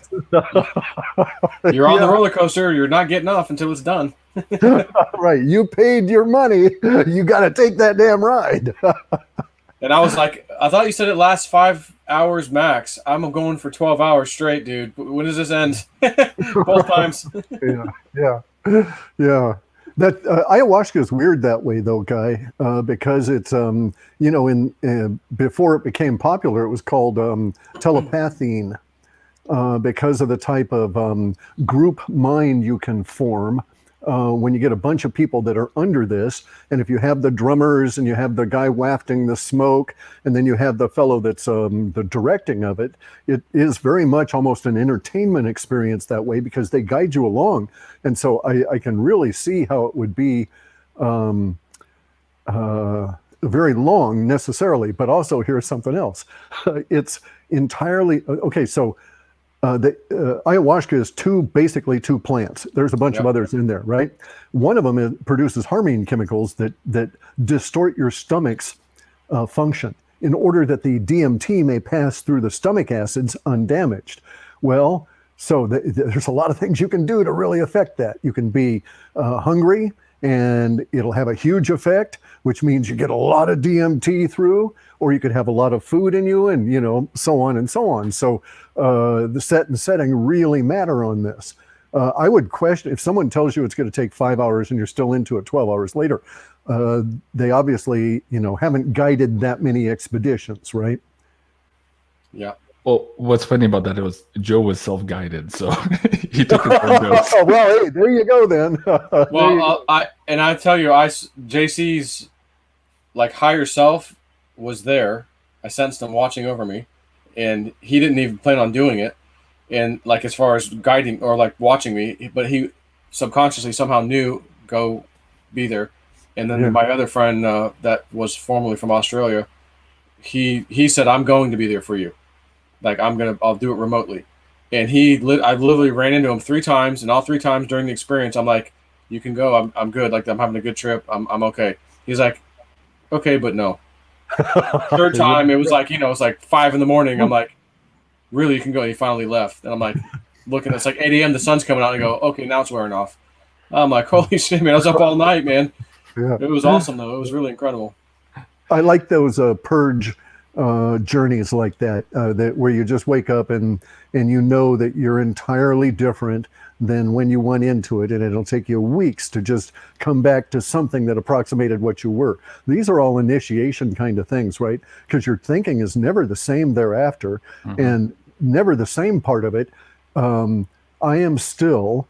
Speaker 2: You're on the roller coaster. You're not getting off until it's done.
Speaker 3: Right. You paid your money. You got to take that damn ride.
Speaker 2: And I was like, I thought you said it lasts 5 hours max. I'm going for 12 hours straight, dude. When does this end? Both times.
Speaker 3: Yeah. That ayahuasca is weird that way, though, Guy, because it's before it became popular, it was called telepathine, because of the type of group mind you can form when you get a bunch of people that are under this. And if you have the drummers and you have the guy wafting the smoke, and then you have the fellow that's the directing of it, it is very much almost an entertainment experience that way, because they guide you along. And so I can really see how it would be very long necessarily, but also here's something else. It's entirely, okay, so the ayahuasca is basically two plants. There's a bunch of others in there, right? One of them produces harmine chemicals that distort your stomach's function in order that the DMT may pass through the stomach acids undamaged. Well, so there's a lot of things you can do to really affect that. You can be hungry, and it'll have a huge effect, which means you get a lot of DMT through, or you could have a lot of food in you, and so on and so on. So the set and setting really matter on this. I would question, if someone tells you it's going to take 5 hours and you're still into it 12 hours later, they obviously haven't guided that many expeditions, right?
Speaker 2: Yeah.
Speaker 1: Well, what's funny about that is Joe was self-guided, so he took his own notes.
Speaker 3: Well, hey, there you go then.
Speaker 2: Well, I tell you, JC's like higher self was there. I sensed him watching over me, and he didn't even plan on doing it. And like as far as guiding or like watching me, but he subconsciously somehow knew go be there. And then my other friend that was formerly from Australia, he said, "I'm going to be there for you. Like I'll do it remotely." And I literally ran into him 3 times, and all 3 times during the experience, I'm like, "You can go. I'm good. Like I'm having a good trip. I'm okay." He's like, "Okay, but no." Third time, it was like it's like 5 a.m. I'm like, "Really, you can go." He finally left, and I'm like, looking. It's like 8 a.m. The sun's coming out, and I go, "Okay, now it's wearing off." I'm like, "Holy shit, man! I was up all night, man."
Speaker 3: Yeah.
Speaker 2: It was awesome, though. It was really incredible.
Speaker 3: I like those purge journeys like that, where you just wake up and you know that you're entirely different than when you went into it, and it'll take you weeks to just come back to something that approximated what you were. These are all initiation kind of things, right? Because your thinking is never the same thereafter, and never the same part of it. I am still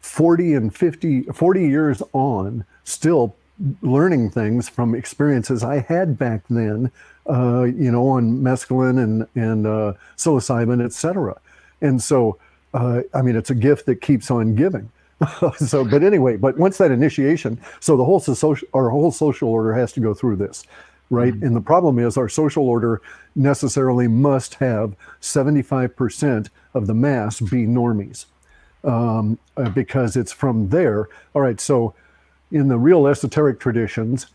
Speaker 3: 40 years on, still learning things from experiences I had back then, on mescaline and psilocybin, etc. And so, it's a gift that keeps on giving. So, but anyway, once that initiation, so our whole social order has to go through this, right? And the problem is our social order necessarily must have 75% of the mass be normies, because it's from there. All right, so in the real esoteric traditions,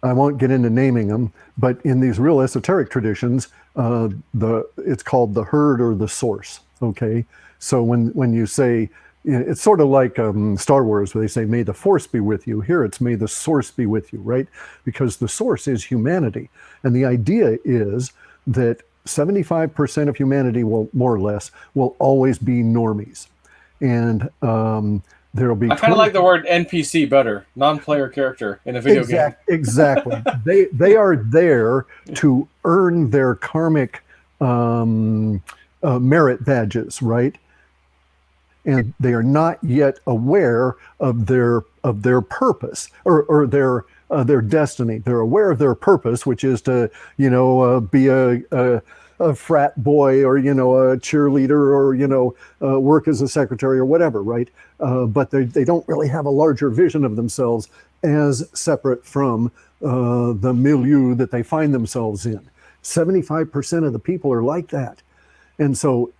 Speaker 3: I won't get into naming them, but in these real esoteric traditions, it's called the herd or the source. Okay, so when you say, it's sort of like Star Wars, where they say, "May the Force be with you." Here, it's "May the source be with you," right? Because the source is humanity, and the idea is that 75% of humanity will, more or less, will always be normies, and there'll be.
Speaker 2: I kind of like the word NPC better, non-player character in a video game.
Speaker 3: Exactly. They are there to earn their karmic merit badges, right? And they are not yet aware of their purpose or their destiny. They're aware of their purpose, which is to be a frat boy, or a cheerleader, or work as a secretary or whatever, right? But they don't really have a larger vision of themselves as separate from the milieu that they find themselves in. 75% of the people are like that. And so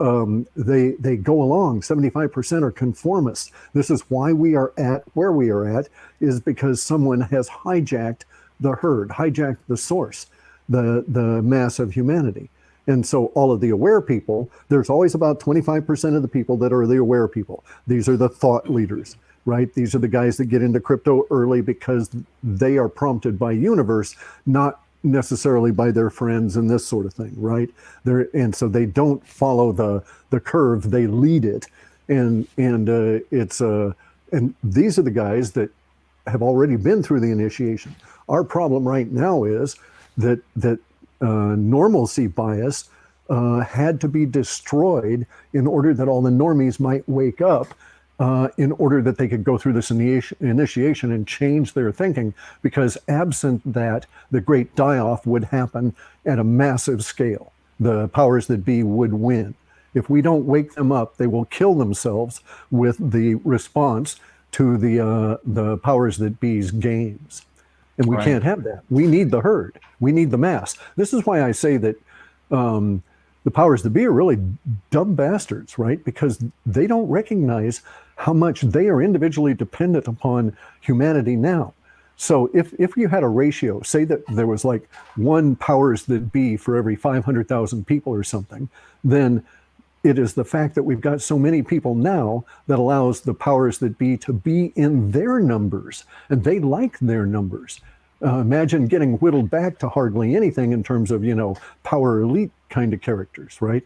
Speaker 3: they go along. 75% are conformists. This is why we are at where we are at, is because someone has hijacked the herd, hijacked the source, the mass of humanity. And so all of the aware people, there's always about 25% of the people that are the aware people. These are the thought leaders, right? These are the guys that get into crypto early because they are prompted by universe, not necessarily by their friends and this sort of thing, right? And so they don't follow the curve, they lead it. And it's And these are the guys that have already been through the initiation. Our problem right now is that normalcy bias had to be destroyed in order that all the normies might wake up, in order that they could go through this initiation and change their thinking, because absent that, the great die-off would happen at a massive scale. The powers that be would win. If we don't wake them up, they will kill themselves with the response to the powers that be's games. And we can't have that. We need the herd. We need the mass. This is why I say that the powers that be are really dumb bastards, right? Because they don't recognize how much they are individually dependent upon humanity now. So if you had a ratio, say that there was like one powers that be for every 500,000 people or something, then it is the fact that we've got so many people now that allows the powers that be to be in their numbers, and they like their numbers. Imagine getting whittled back to hardly anything in terms of, power elite kind of characters, right?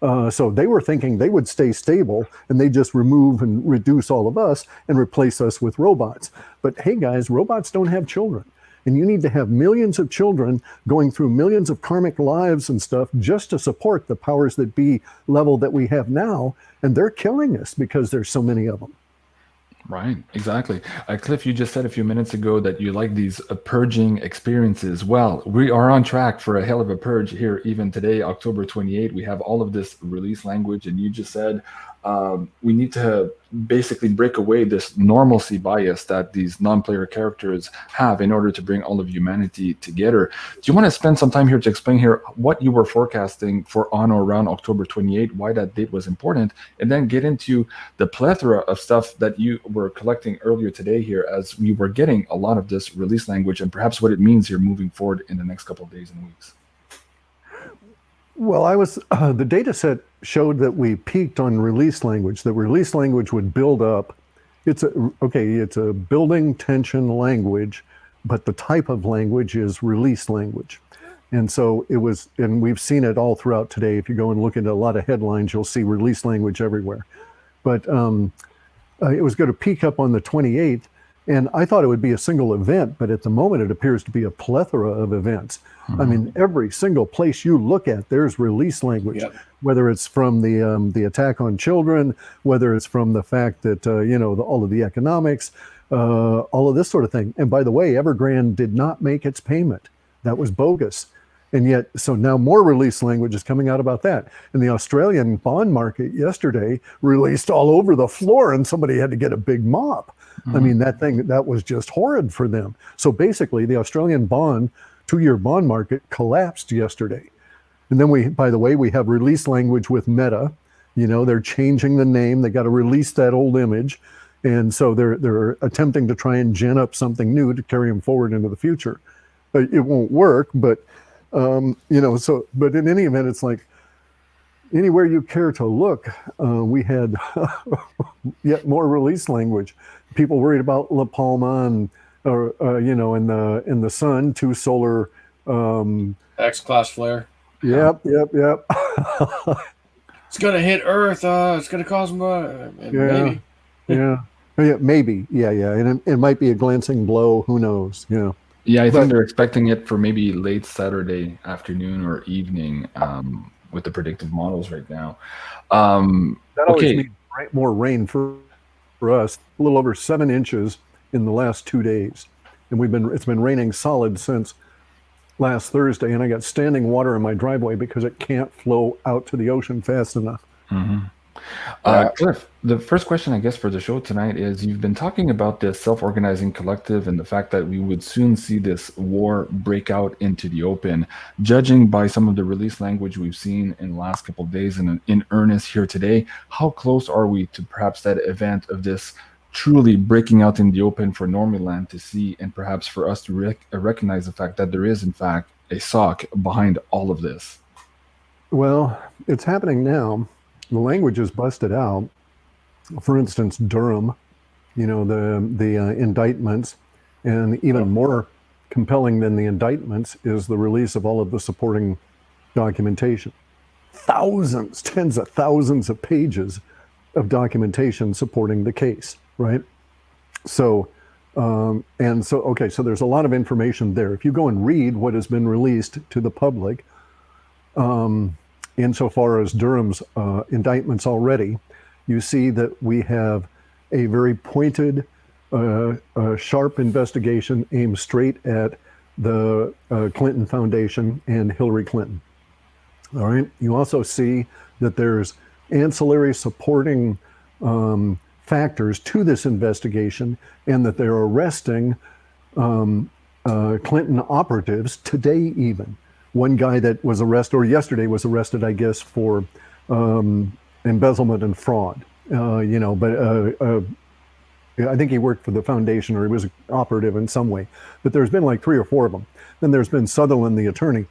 Speaker 3: So they were thinking they would stay stable and they just remove and reduce all of us and replace us with robots. But hey guys, robots don't have children. And you need to have millions of children going through millions of karmic lives and stuff just to support the powers that be level that we have now. And they're killing us because there's so many of them.
Speaker 1: Right, exactly. Cliff, you just said a few minutes ago that you like these purging experiences. Well, we are on track for a hell of a purge here even today, October 28th. We have all of this release language, and you just said we need to basically break away this normalcy bias that these non-player characters have in order to bring all of humanity together. Do you want to spend some time here to explain here what you were forecasting for on or around October 28th, why that date was important, and then get into the plethora of stuff that you were collecting earlier today here as we were getting a lot of this release language and perhaps what it means here moving forward in the next couple of days and weeks?
Speaker 3: Well, the data set showed that we peaked on release language. The release language would build up. It's a building tension language, but the type of language is release language. And so it was, and we've seen it all throughout today. If you go and look at a lot of headlines, you'll see release language everywhere. But it was going to peak up on the 28th. And I thought it would be a single event, but at the moment it appears to be a plethora of events. I mean, every single place you look at, there's release language, whether it's from the attack on children, whether it's from the fact that, all of the economics, all of this sort of thing. And by the way, Evergrande did not make its payment. That was bogus. And yet, so now more release language is coming out about that. And the Australian bond market yesterday released all over the floor and somebody had to get a big mop. I mean, that was just horrid for them. So basically the Australian 2-year bond market collapsed yesterday. And then by the way, we have release language with Meta. They're changing the name. They got to release that old image. And so they're attempting to try and gin up something new to carry them forward into the future. It won't work, but but in any event, it's like anywhere you care to look, we had yet more release language. People worried about La Palma and in the sun, 2 solar
Speaker 2: X-class flare.
Speaker 3: Yep.
Speaker 2: It's gonna hit Earth. It's gonna cause maybe.
Speaker 3: Maybe. And it might be a glancing blow. Who knows?
Speaker 1: Yeah, I think they're expecting it for maybe late Saturday afternoon or evening with the predictive models right now.
Speaker 3: That always means more rain for us. A little over 7 inches in the last 2 days, and it's been raining solid since last Thursday. And I got standing water in my driveway because it can't flow out to the ocean fast enough.
Speaker 1: Cliff, the first question I guess for the show tonight is you've been talking about this self-organizing collective and the fact that we would soon see this war break out into the open. Judging by some of the release language we've seen in the last couple of days and in earnest here today, how close are we to perhaps that event of this truly breaking out in the open for Normanland to see, and perhaps for us to recognize the fact that there is in fact a sock behind all of this?
Speaker 3: Well, it's happening now. The language is busted out. For instance, Durham, the indictments, and even more compelling than the indictments is the release of all of the supporting documentation. Tens of thousands of pages of documentation supporting the case, right? So, okay, so there's a lot of information there. If you go and read what has been released to the public, insofar as Durham's indictments already, you see that we have a very pointed, sharp investigation aimed straight at the Clinton Foundation and Hillary Clinton. All right. You also see that there's ancillary supporting factors to this investigation, and that they're arresting Clinton operatives today even. One guy that was arrested, or yesterday was arrested, I guess, for embezzlement and fraud. I think he worked for the foundation, or he was an operative in some way. But there's been like 3 or 4 of them. Then there's been Sutherland, the attorney.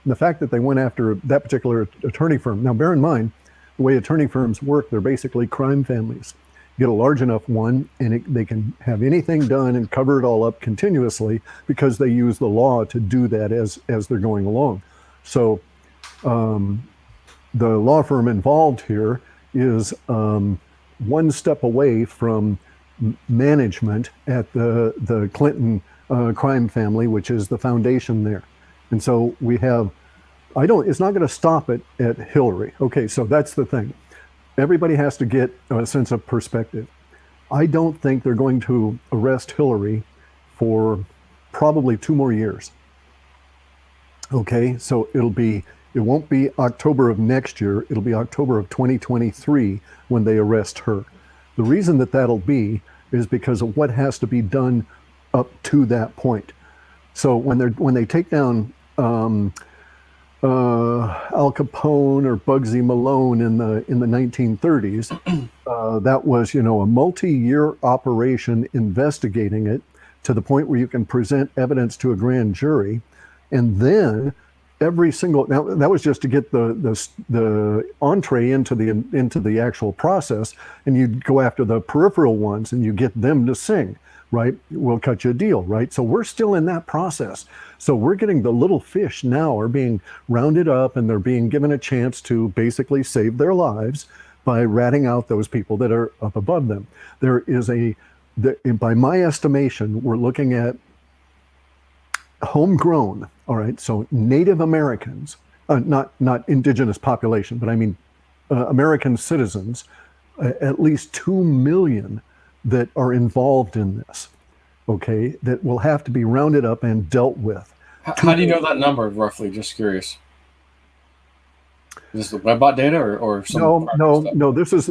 Speaker 3: And the fact that they went after that particular attorney firm. Now, bear in mind, the way attorney firms work, they're basically crime families. You get a large enough one, and they can have anything done and cover it all up continuously, because they use the law to do that as they're going along. So the law firm involved here is one step away from management at the Clinton crime family, which is the foundation there. And so we have, it's not going to stop it at Hillary. Okay, so that's the thing. Everybody has to get a sense of perspective. I don't think they're going to arrest Hillary for probably 2 more years. Okay, so it won't be October of next year, it'll be October of 2023 when they arrest her. The reason that that'll be is because of what has to be done up to that point. So when they take down Al Capone or Bugsy Malone in the 1930s, that was, a multi-year operation investigating it to the point where you can present evidence to a grand jury, and then now that was just to get the entree into the actual process, and you'd go after the peripheral ones and you get them to sing, right? We'll cut you a deal, right? So we're still in that process. So we're getting the little fish now are being rounded up, and they're being given a chance to basically save their lives by ratting out those people that are up above them. There is by my estimation, we're looking at homegrown, all right, so Native Americans, not indigenous population, but I mean American citizens, at least 2 million that are involved in this, okay, that will have to be rounded up and dealt with.
Speaker 2: How do you know that number, roughly? Just curious. Is this the Webbot data or some?
Speaker 3: No. This is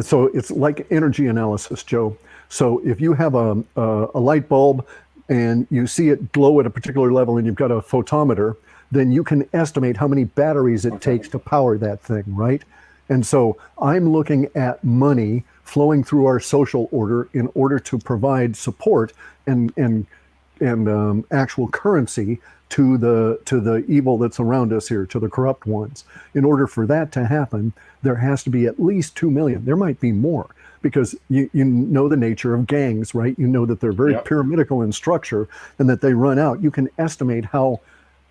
Speaker 3: so it's like energy analysis, Joe. So if you have a light bulb and you see it glow at a particular level, and you've got a photometer, then you can estimate how many batteries it takes to power that thing, right? And so I'm looking at money flowing through our social order in order to provide support and actual currency to the evil that's around us here, to the corrupt ones. In order for that to happen, there has to be at least 2 million. There might be more, because you know the nature of gangs, right? You know that they're very pyramidal in structure, and that they run out. You can estimate how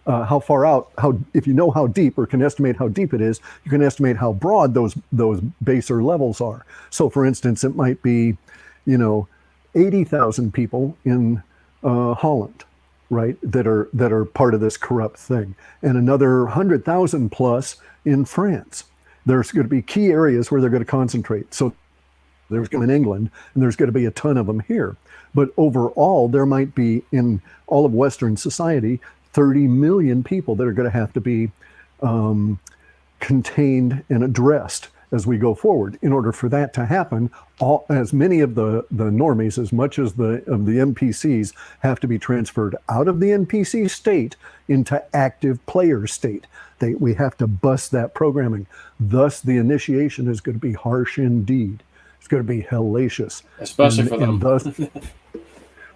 Speaker 3: far out, if you know how deep, or can estimate how deep it is, you can estimate how broad those baser levels are. So for instance, it might be, 80,000 people in Holland, right, that are part of this corrupt thing, and another 100,000 plus in France. There's going to be key areas where they're going to concentrate. So there's going to be in England, and there's going to be a ton of them here. But overall, there might be, in all of Western society, 30 million people that are going to have to be contained and addressed as we go forward. In order for that to happen, as many of the normies, as much as the NPCs, have to be transferred out of the NPC state into active player state. We have to bust that programming. Thus, the initiation is going to be harsh indeed. It's going to be hellacious.
Speaker 2: Especially for them.
Speaker 3: And thus,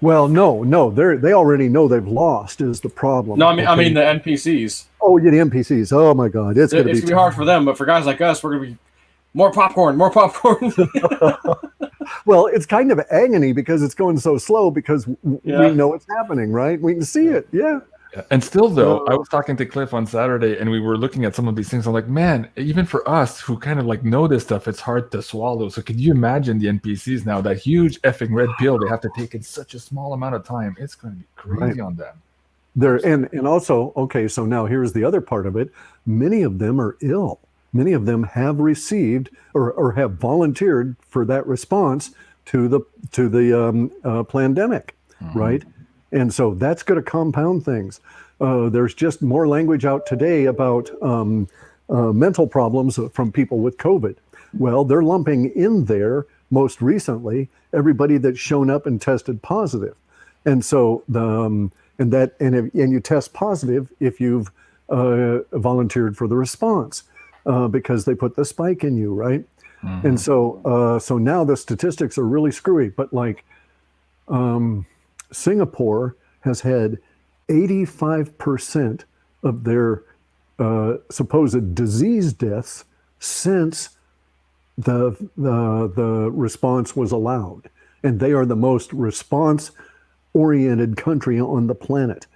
Speaker 3: well, no, they already know they've lost is the problem.
Speaker 2: No, I mean the NPCs.
Speaker 3: Oh, yeah, the NPCs. Oh my God, it's going to be
Speaker 2: hard for them, but for guys like us, we're going to be more popcorn.
Speaker 3: Well, it's kind of agony because it's going so slow, because we know it's happening, right? We can see it. Yeah.
Speaker 1: Yeah. And still, though, I was talking to Cliff on Saturday, and we were looking at some of these things. I'm like, man, even for us who kind of like know this stuff, it's hard to swallow. So could you imagine the NPCs now, that huge effing red pill they have to take in such a small amount of time? It's going to be crazy on them.
Speaker 3: And also, okay, so now here's the other part of it. Many of them are ill. Many of them have received or have volunteered for that response to the pandemic, right? And so that's going to compound things. There's just more language out today about mental problems from people with COVID. Well, they're lumping in there most recently everybody that's shown up and tested positive, and so and you test positive if you've volunteered for the response because they put the spike in you, right? And so now the statistics are really screwy. But like Singapore has had 85% of their supposed disease deaths since the response was allowed, and they are the most response-oriented country on the planet.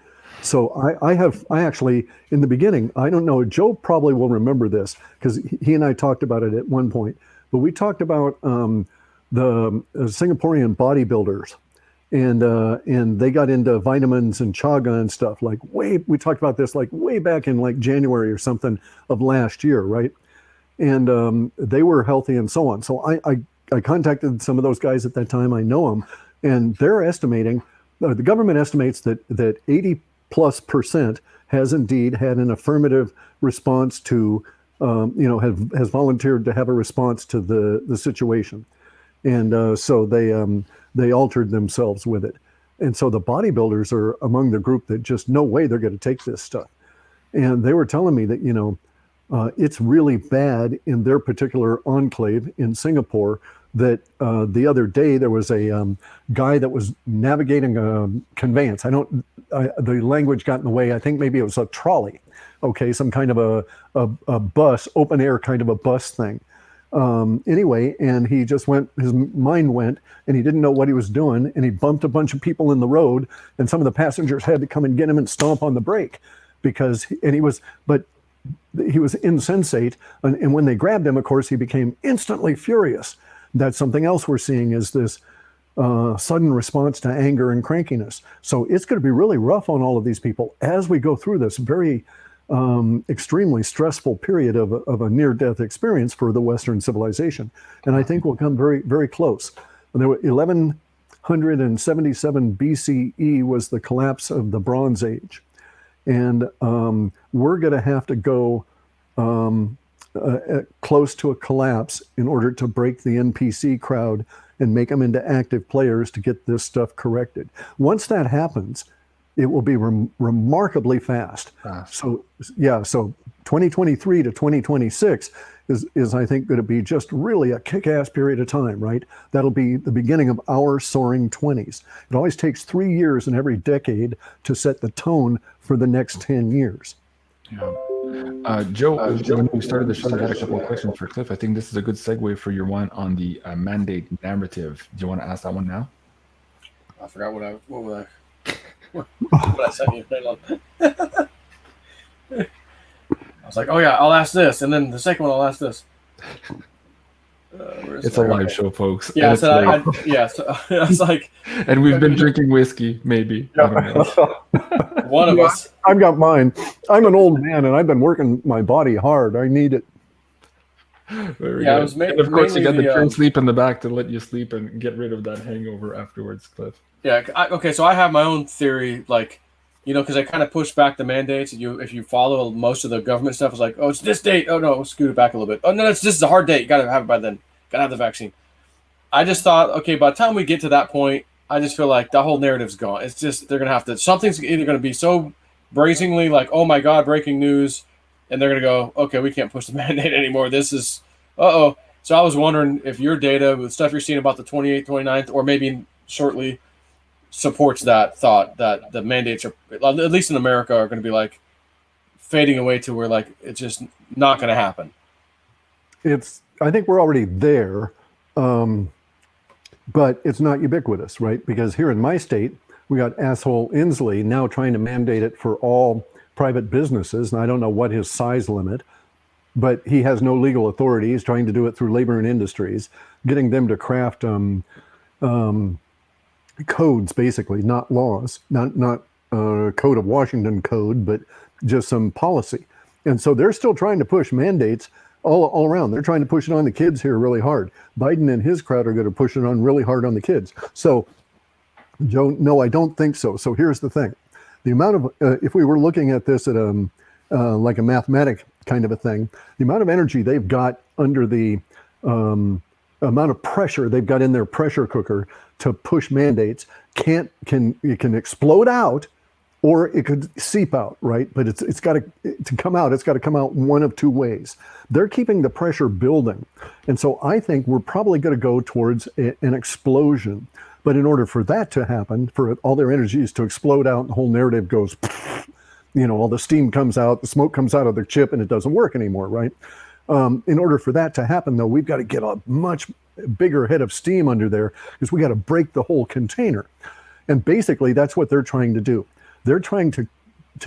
Speaker 3: So I actually, in the beginning, I don't know, Joe probably will remember this because he and I talked about it at one point, but we talked about the Singaporean bodybuilders, and they got into vitamins and chaga and stuff we talked about this like way back in like January or something of last year, right? And they were healthy and so on. So I contacted some of those guys at that time. I know them, and they're estimating, the government estimates that 80+% has indeed had an affirmative response to, has volunteered to have a response to the situation. And so they altered themselves with it. And so the bodybuilders are among the group that just no way they're going to take this stuff. And they were telling me that, it's really bad in their particular enclave in Singapore that the other day there was a guy that was navigating a conveyance. The language got in the way. I think maybe it was a trolley. Okay, some kind of a bus, open air kind of a bus thing. Anyway, and he just his mind went, and he didn't know what he was doing, and he bumped a bunch of people in the road, and some of the passengers had to come and get him and stomp on the brake he was insensate. And when they grabbed him, of course, he became instantly furious. That's something else we're seeing is this sudden response to anger and crankiness. So it's going to be really rough on all of these people as we go through this very extremely stressful period of a near-death experience for the Western civilization. And I think we'll come very, very close. And there were 1177 BCE was the collapse of the Bronze Age. And we're going to have to go close to a collapse in order to break the NPC crowd and make them into active players to get this stuff corrected. Once that happens, it will be remarkably fast. So 2023 to 2026 is I think going to be just really a kick-ass period of time, right? That'll be the beginning of our soaring 20s. It always takes 3 years in every decade to set the tone for the next 10 years.
Speaker 1: Yeah. Joe, when we started the show, I had a couple of questions for Cliff. I think this is a good segue for your one on the mandate narrative. Do you want to ask that one now?
Speaker 2: I forgot what I sent you. I was like, oh yeah, I'll ask this, and then the second one I'll ask this.
Speaker 1: It's a live show, folks.
Speaker 2: Yeah, so I was like,
Speaker 1: and we've been drinking whiskey, maybe. I don't know.
Speaker 2: One of us.
Speaker 3: I've got mine. I'm an old man, and I've been working my body hard. I need it.
Speaker 1: Very good. And of course, you got the train sleep in the back to let you sleep and get rid of that hangover afterwards, Cliff.
Speaker 2: Yeah. Okay. So I have my own theory, because I kind of pushed back the mandates. If you follow most of the government stuff, it's like, oh, it's this date. Oh no, scoot it back a little bit. Oh no, this is a hard date. You got to have it by then. Got to have the vaccine. I just thought, okay, by the time we get to that point, I just feel like the whole narrative's gone. It's just they're gonna have to. Something's either gonna be so brazenly like, oh my God, breaking news, and they're gonna go, okay, we can't push the mandate anymore. This is, uh-oh. So I was wondering if your data with stuff you're seeing about the 28th, 29th, or maybe shortly, supports that thought that the mandates are, at least in America, are going to be like fading away to where like it's just not going to happen.
Speaker 3: I think we're already there, but it's not ubiquitous, right? Because here in my state, we got asshole Inslee now trying to mandate it for all private businesses. And I don't know what his size limit, but he has no legal authority. He's trying to do it through labor and industries, getting them to craft codes, basically, not laws, not Code of Washington code, but just some policy. And so they're still trying to push mandates all around. They're trying to push it on the kids here really hard. Biden and his crowd are going to push it on really hard on the kids. So, Joe, no, I don't think so. So here's the thing. The amount of, if we were looking at this at like a mathematic kind of a thing, the amount of energy they've got under the amount of pressure they've got in their pressure cooker to push mandates it can explode out, or it could seep out, right? But it's got to come out. It's got to come out one of two ways. They're keeping the pressure building. And so I think we're probably going to go towards an explosion. But in order for that to happen, for all their energies to explode out, the whole narrative goes, all the steam comes out, the smoke comes out of the chip, and it doesn't work anymore, right? In order for that to happen, though, we've got to get a much bigger head of steam under there, because we got to break the whole container. And basically, that's what they're trying to do. They're trying to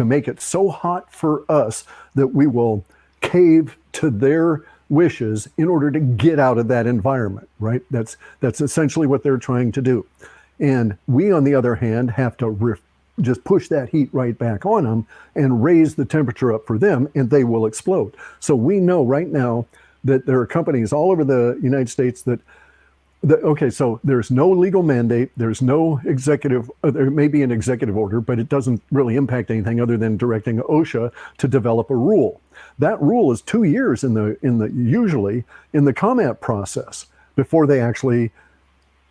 Speaker 3: make it so hot for us that we will cave to their wishes in order to get out of that environment, right? That's essentially what they're trying to do. And we, on the other hand, have to just push that heat right back on them and raise the temperature up for them, and they will explode. So we know right now that there are companies all over the United States that okay, so there's no legal mandate, there's no executive, there may be an executive order, but it doesn't really impact anything other than directing OSHA to develop a rule. That rule is 2 years usually in the comment process before they actually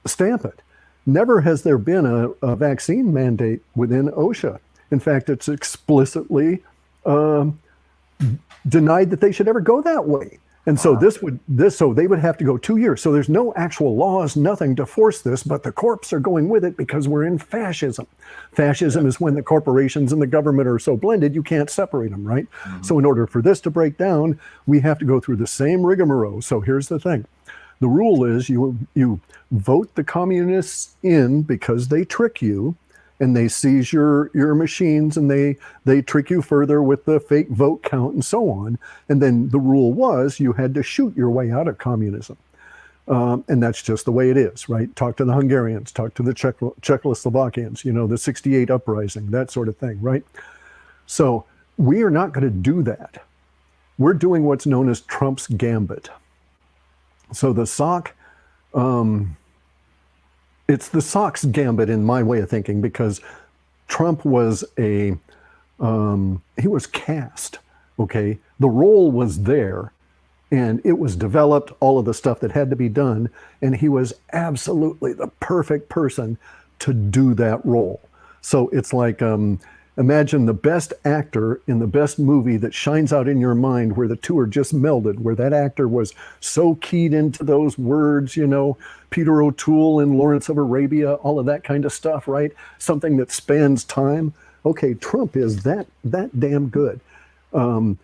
Speaker 3: stamp it. Never has there been a vaccine mandate within OSHA. In fact, it's explicitly denied that they should ever go that way. And so so they would have to go 2 years. So there's no actual laws, nothing to force this, but the corps are going with it because we're in fascism. Fascism is when the corporations and the government are so blended, you can't separate them, right? Mm-hmm. So in order for this to break down, we have to go through the same rigmarole. So here's the thing. The rule is you vote the communists in because they trick you, and they seize your machines, and they trick you further with the fake vote count and so on. And then the rule was you had to shoot your way out of communism. And that's just the way it is, right? Talk to the Hungarians, talk to the Czechoslovakians, the 68 uprising, that sort of thing, right? So we are not going to do that. We're doing what's known as Trump's gambit. So the sock, it's the Sox gambit in my way of thinking, because Trump was he was cast, okay? The role was there, and it was developed, all of the stuff that had to be done, and he was absolutely the perfect person to do that role. So it's like, imagine the best actor in the best movie that shines out in your mind, where the two are just melded, where that actor was so keyed into those words, Peter O'Toole and Lawrence of Arabia, all of that kind of stuff, right? Something that spans time. Okay, Trump is that damn good. And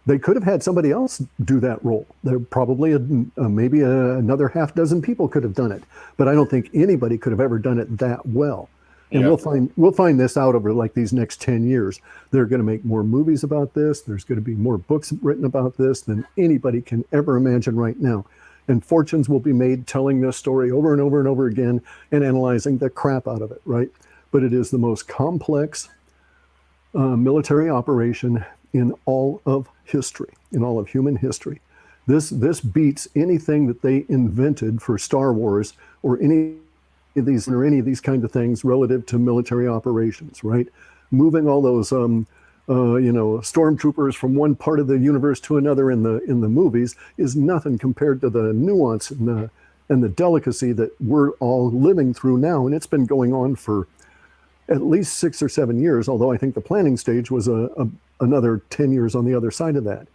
Speaker 3: they could have had somebody else do that role. There probably maybe another half dozen people could have done it, but I don't think anybody could have ever done it that well. And we'll find this out over like these next 10 years. They're going to make more movies about this. There's going to be more books written about this than anybody can ever imagine right now. And fortunes will be made telling this story over and over and over again and analyzing the crap out of it, right? But it is the most complex military operation in all of history, in all of human history. This beats anything that they invented for Star Wars or any of these kinds of things relative to military operations, right? Moving all those stormtroopers from one part of the universe to another in the movies is nothing compared to the nuance and the delicacy that we're all living through now. And it's been going on for at least 6 or 7 years, although I think the planning stage was another 10 years on the other side of that.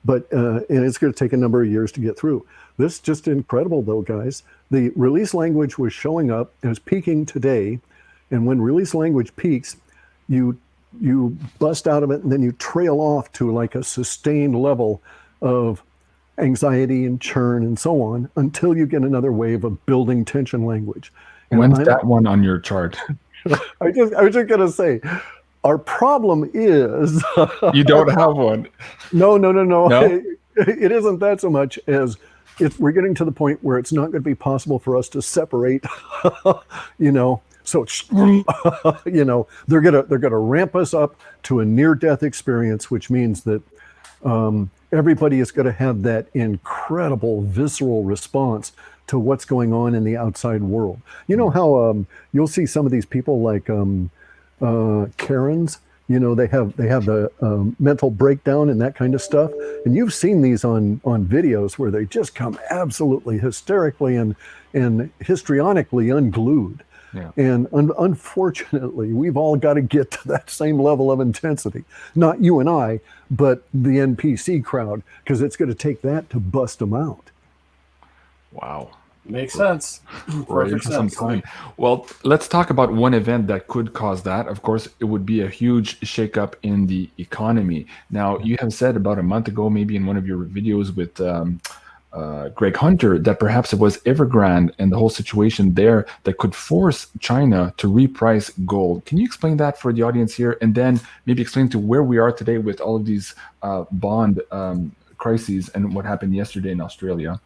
Speaker 3: But and it's going to take a number of years to get through. This is just incredible, though, guys. The release language was showing up and is peaking today. And when release language peaks, you bust out of it, and then you trail off to like a sustained level of anxiety and churn and so on until you get another wave of building tension language.
Speaker 1: When's that one on your chart?
Speaker 3: I was just gonna say, our problem is
Speaker 1: You don't have one.
Speaker 3: No.
Speaker 1: No?
Speaker 3: It isn't that so much as we're getting to the point where it's not going to be possible for us to separate, you know. So, you know, they're gonna ramp us up to a near-death experience, which means that everybody is going to have that incredible visceral response to what's going on in the outside world. You know how you'll see some of these people like Karens. You know, they have the mental breakdown and that kind of stuff. And you've seen these on videos where they just come absolutely hysterically and histrionically unglued.
Speaker 1: Yeah.
Speaker 3: And unfortunately, we've all got to get to that same level of intensity. Not you and I, but the NPC crowd, because it's going to take that to bust them out.
Speaker 1: Wow.
Speaker 2: Makes sense.
Speaker 1: Right, for some time. Well, let's talk about one event that could cause that. Of course, it would be a huge shakeup in the economy. Now, you have said about a month ago, maybe in one of your videos with Greg Hunter, that perhaps it was Evergrande and the whole situation there that could force China to reprice gold. Can you explain that for the audience here, and then maybe explain to where we are today with all of these bond crises and what happened yesterday in Australia?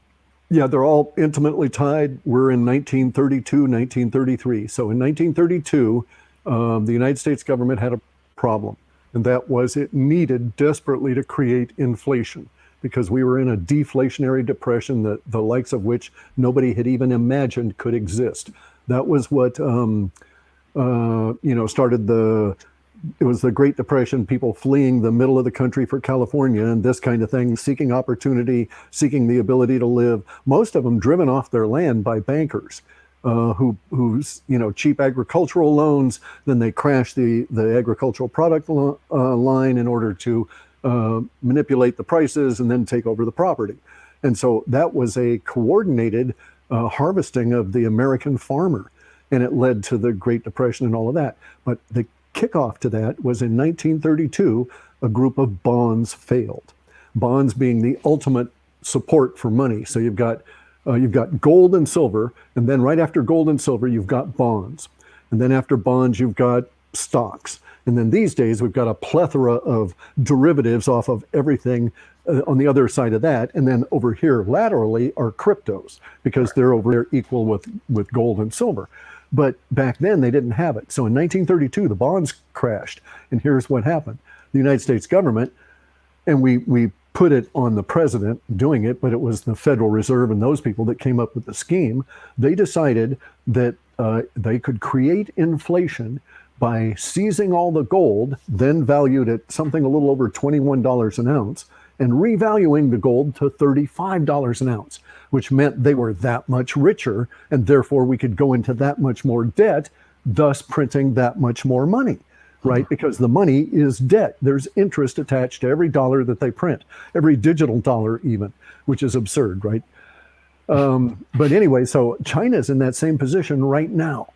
Speaker 3: Yeah, they're all intimately tied. We're in 1932, 1933. So in 1932, the United States government had a problem, and that was it needed desperately to create inflation, because we were in a deflationary depression that the likes of which nobody had even imagined could exist. That was what started it was the Great Depression, people fleeing the middle of the country for California and this kind of thing, seeking opportunity, seeking the ability to live. Most of them driven off their land by bankers who's cheap agricultural loans. Then they crash the agricultural product line in order to manipulate the prices and then take over the property. And so that was a coordinated harvesting of the American farmer, and it led to the Great Depression and all of that. But the kickoff to that was in 1932, a group of bonds failed. Bonds being the ultimate support for money. So you've got gold and silver, and then right after gold and silver, you've got bonds. And then after bonds, you've got stocks. And then these days, we've got a plethora of derivatives off of everything on the other side of that. And then over here laterally are cryptos, because they're over there equal with gold and silver. But back then they didn't have it. So in 1932, the bonds crashed. And here's what happened. The United States government, and we put it on the president doing it, but it was the Federal Reserve and those people that came up with the scheme. They decided that they could create inflation by seizing all the gold, then valued at something a little over $21 an ounce, and revaluing the gold to $35 an ounce, which meant they were that much richer, and therefore we could go into that much more debt, thus printing that much more money, right? Because the money is debt. There's interest attached to every dollar that they print, every digital dollar even, which is absurd, right? But anyway, so China's in that same position right now.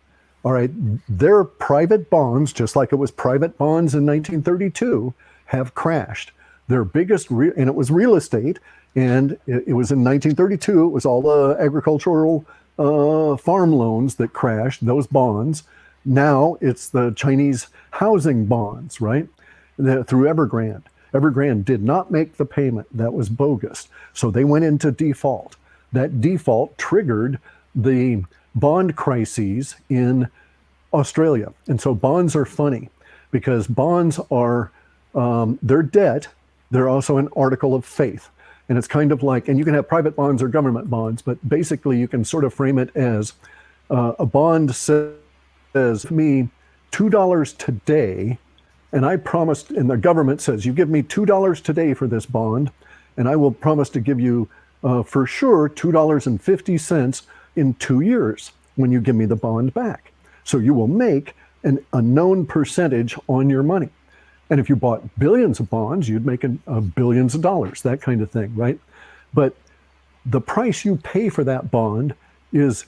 Speaker 3: All right, their private bonds, just like it was private bonds in 1932, have crashed. Their biggest, and it was real estate, and it was in 1932, it was all the agricultural farm loans that crashed, those bonds. Now it's the Chinese housing bonds, right? Through Evergrande. Evergrande did not make the payment. That was bogus. So they went into default. That default triggered the bond crises in Australia. And so bonds are funny, because bonds are, they're debt. They're also an article of faith. And it's kind of like, and you can have private bonds or government bonds, but basically you can sort of frame it as a bond says me $2 today, and I promised, and the government says, you give me $2 today for this bond, and I will promise to give you for sure $2.50 in 2 years when you give me the bond back. So you will make a known percentage on your money. And if you bought billions of bonds, you'd make billions of dollars, that kind of thing, right? But the price you pay for that bond is,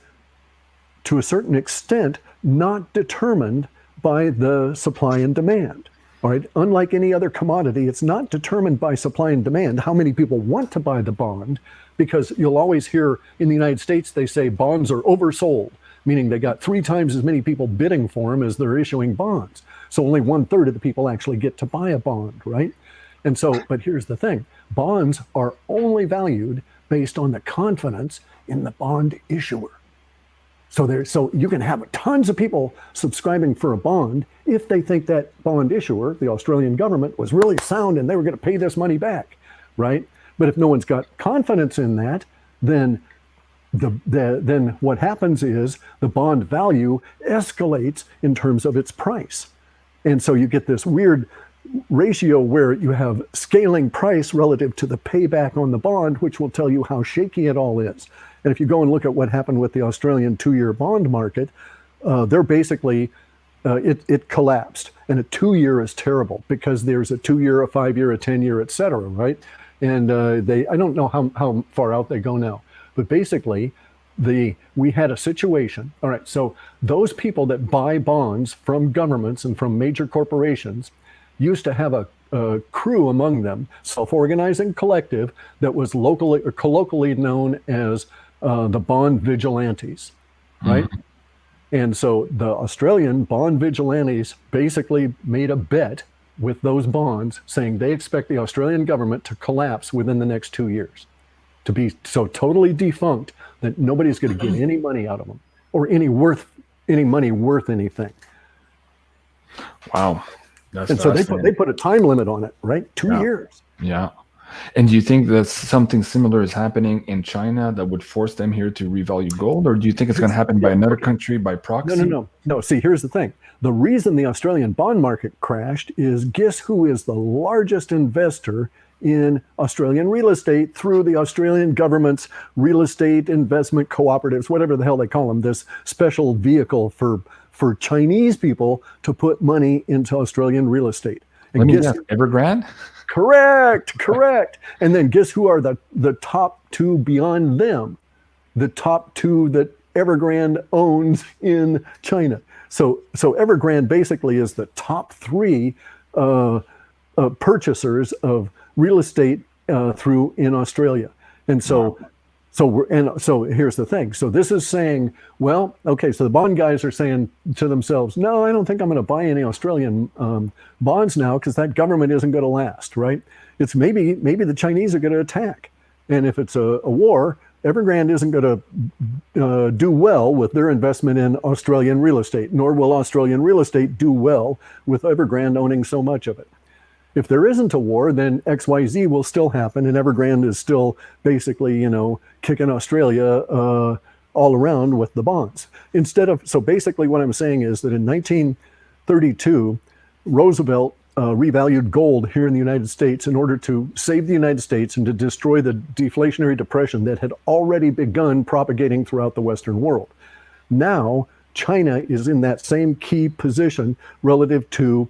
Speaker 3: to a certain extent, not determined by the supply and demand. All right. Unlike any other commodity, it's not determined by supply and demand, how many people want to buy the bond, because you'll always hear in the United States, they say bonds are oversold. meaning they got 3 times as many people bidding for them as they're issuing bonds. So only 1/3 of the people actually get to buy a bond, right? And so, but here's the thing, bonds are only valued based on the confidence in the bond issuer. So you can have tons of people subscribing for a bond if they think that bond issuer, the Australian government, was really sound and they were going to pay this money back, right? But if no one's got confidence in that, then then what happens is the bond value escalates in terms of its price. And so you get this weird ratio where you have scaling price relative to the payback on the bond, which will tell you how shaky it all is. And if you go and look at what happened with the Australian 2-year bond market, they're basically, it collapsed. And a 2-year is terrible because there's a 2-year, a 5-year, a 10-year, et cetera, right? And I don't know how far out they go now. But basically, we had a situation. All right, so those people that buy bonds from governments and from major corporations used to have a crew among them, self-organizing collective, that was locally or colloquially known as the bond vigilantes, right? Mm-hmm. And so the Australian bond vigilantes basically made a bet with those bonds saying they expect the Australian government to collapse within the next 2 years, to be so totally defunct that nobody's going to get any money out of them or any money worth anything.
Speaker 1: Wow.
Speaker 3: And so they put a time limit on it, right? 2 years. Yeah.
Speaker 1: And do you think that something similar is happening in China that would force them here to revalue gold? Or do you think it's going to happen by another country, by proxy?
Speaker 3: No. See, here's the thing. The reason the Australian bond market crashed is, guess who is the largest investor in Australian real estate through the Australian government's real estate investment cooperatives, whatever the hell they call them, this special vehicle for Chinese people to put money into Australian real estate.
Speaker 1: And guess Evergrande?
Speaker 3: Correct. And then guess who are the top 2 beyond them? The top 2 that Evergrande owns in China. So Evergrande basically is the top 3 purchasers of real estate in Australia. And so so here's the thing. So this is saying, well, okay, so the bond guys are saying to themselves, no, I don't think I'm going to buy any Australian bonds now because that government isn't going to last, right? It's maybe the Chinese are going to attack. And if it's a war, Evergrande isn't going to do well with their investment in Australian real estate, nor will Australian real estate do well with Evergrande owning so much of it. If there isn't a war, then XYZ will still happen, and Evergrande is still basically, kicking Australia all around with the bonds. So basically what I'm saying is that in 1932, Roosevelt revalued gold here in the United States in order to save the United States and to destroy the deflationary depression that had already begun propagating throughout the Western world. Now, China is in that same key position relative to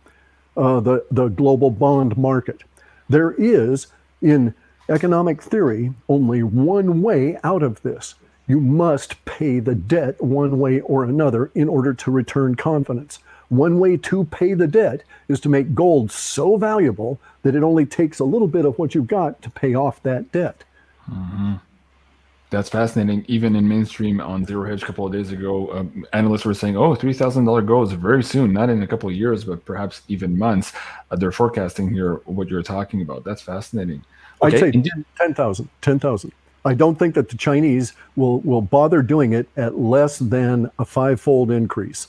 Speaker 3: the global bond market. There is, in economic theory, only one way out of this. You must pay the debt one way or another in order to return confidence. One way to pay the debt is to make gold so valuable that it only takes a little bit of what you've got to pay off that debt.
Speaker 1: Mm-hmm. That's fascinating. Even in mainstream on Zero Hedge a couple of days ago, analysts were saying, oh, $3,000 gold is very soon, not in a couple of years, but perhaps even months. They're forecasting here what you're talking about. That's fascinating.
Speaker 3: Okay. I'd say 10,000. I don't think that the Chinese will bother doing it at less than a 5-fold increase.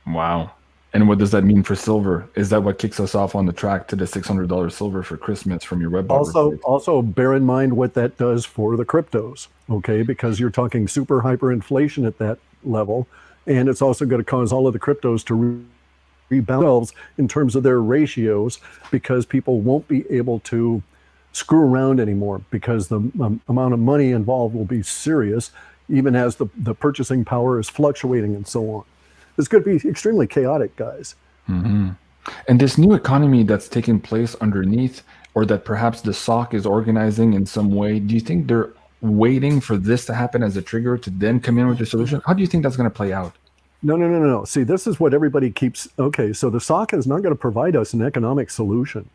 Speaker 1: Wow. And what does that mean for silver? Is that what kicks us off on the track to the $600 silver for Christmas from your web?
Speaker 3: Also bear in mind what that does for the cryptos, okay? Because you're talking super hyperinflation at that level, and it's also going to cause all of the cryptos to rebound themselves in terms of their ratios, because people won't be able to screw around anymore because the amount of money involved will be serious, even as the purchasing power is fluctuating and so on. It's going to be extremely chaotic, guys.
Speaker 1: Mm-hmm. And this new economy that's taking place underneath, or that perhaps the SOC is organizing in some way, do you think they're waiting for this to happen as a trigger to then come in with the solution? How do you think that's going to play out?
Speaker 3: No. See, this is what everybody keeps. Okay, so the SOC is not going to provide us an economic solution.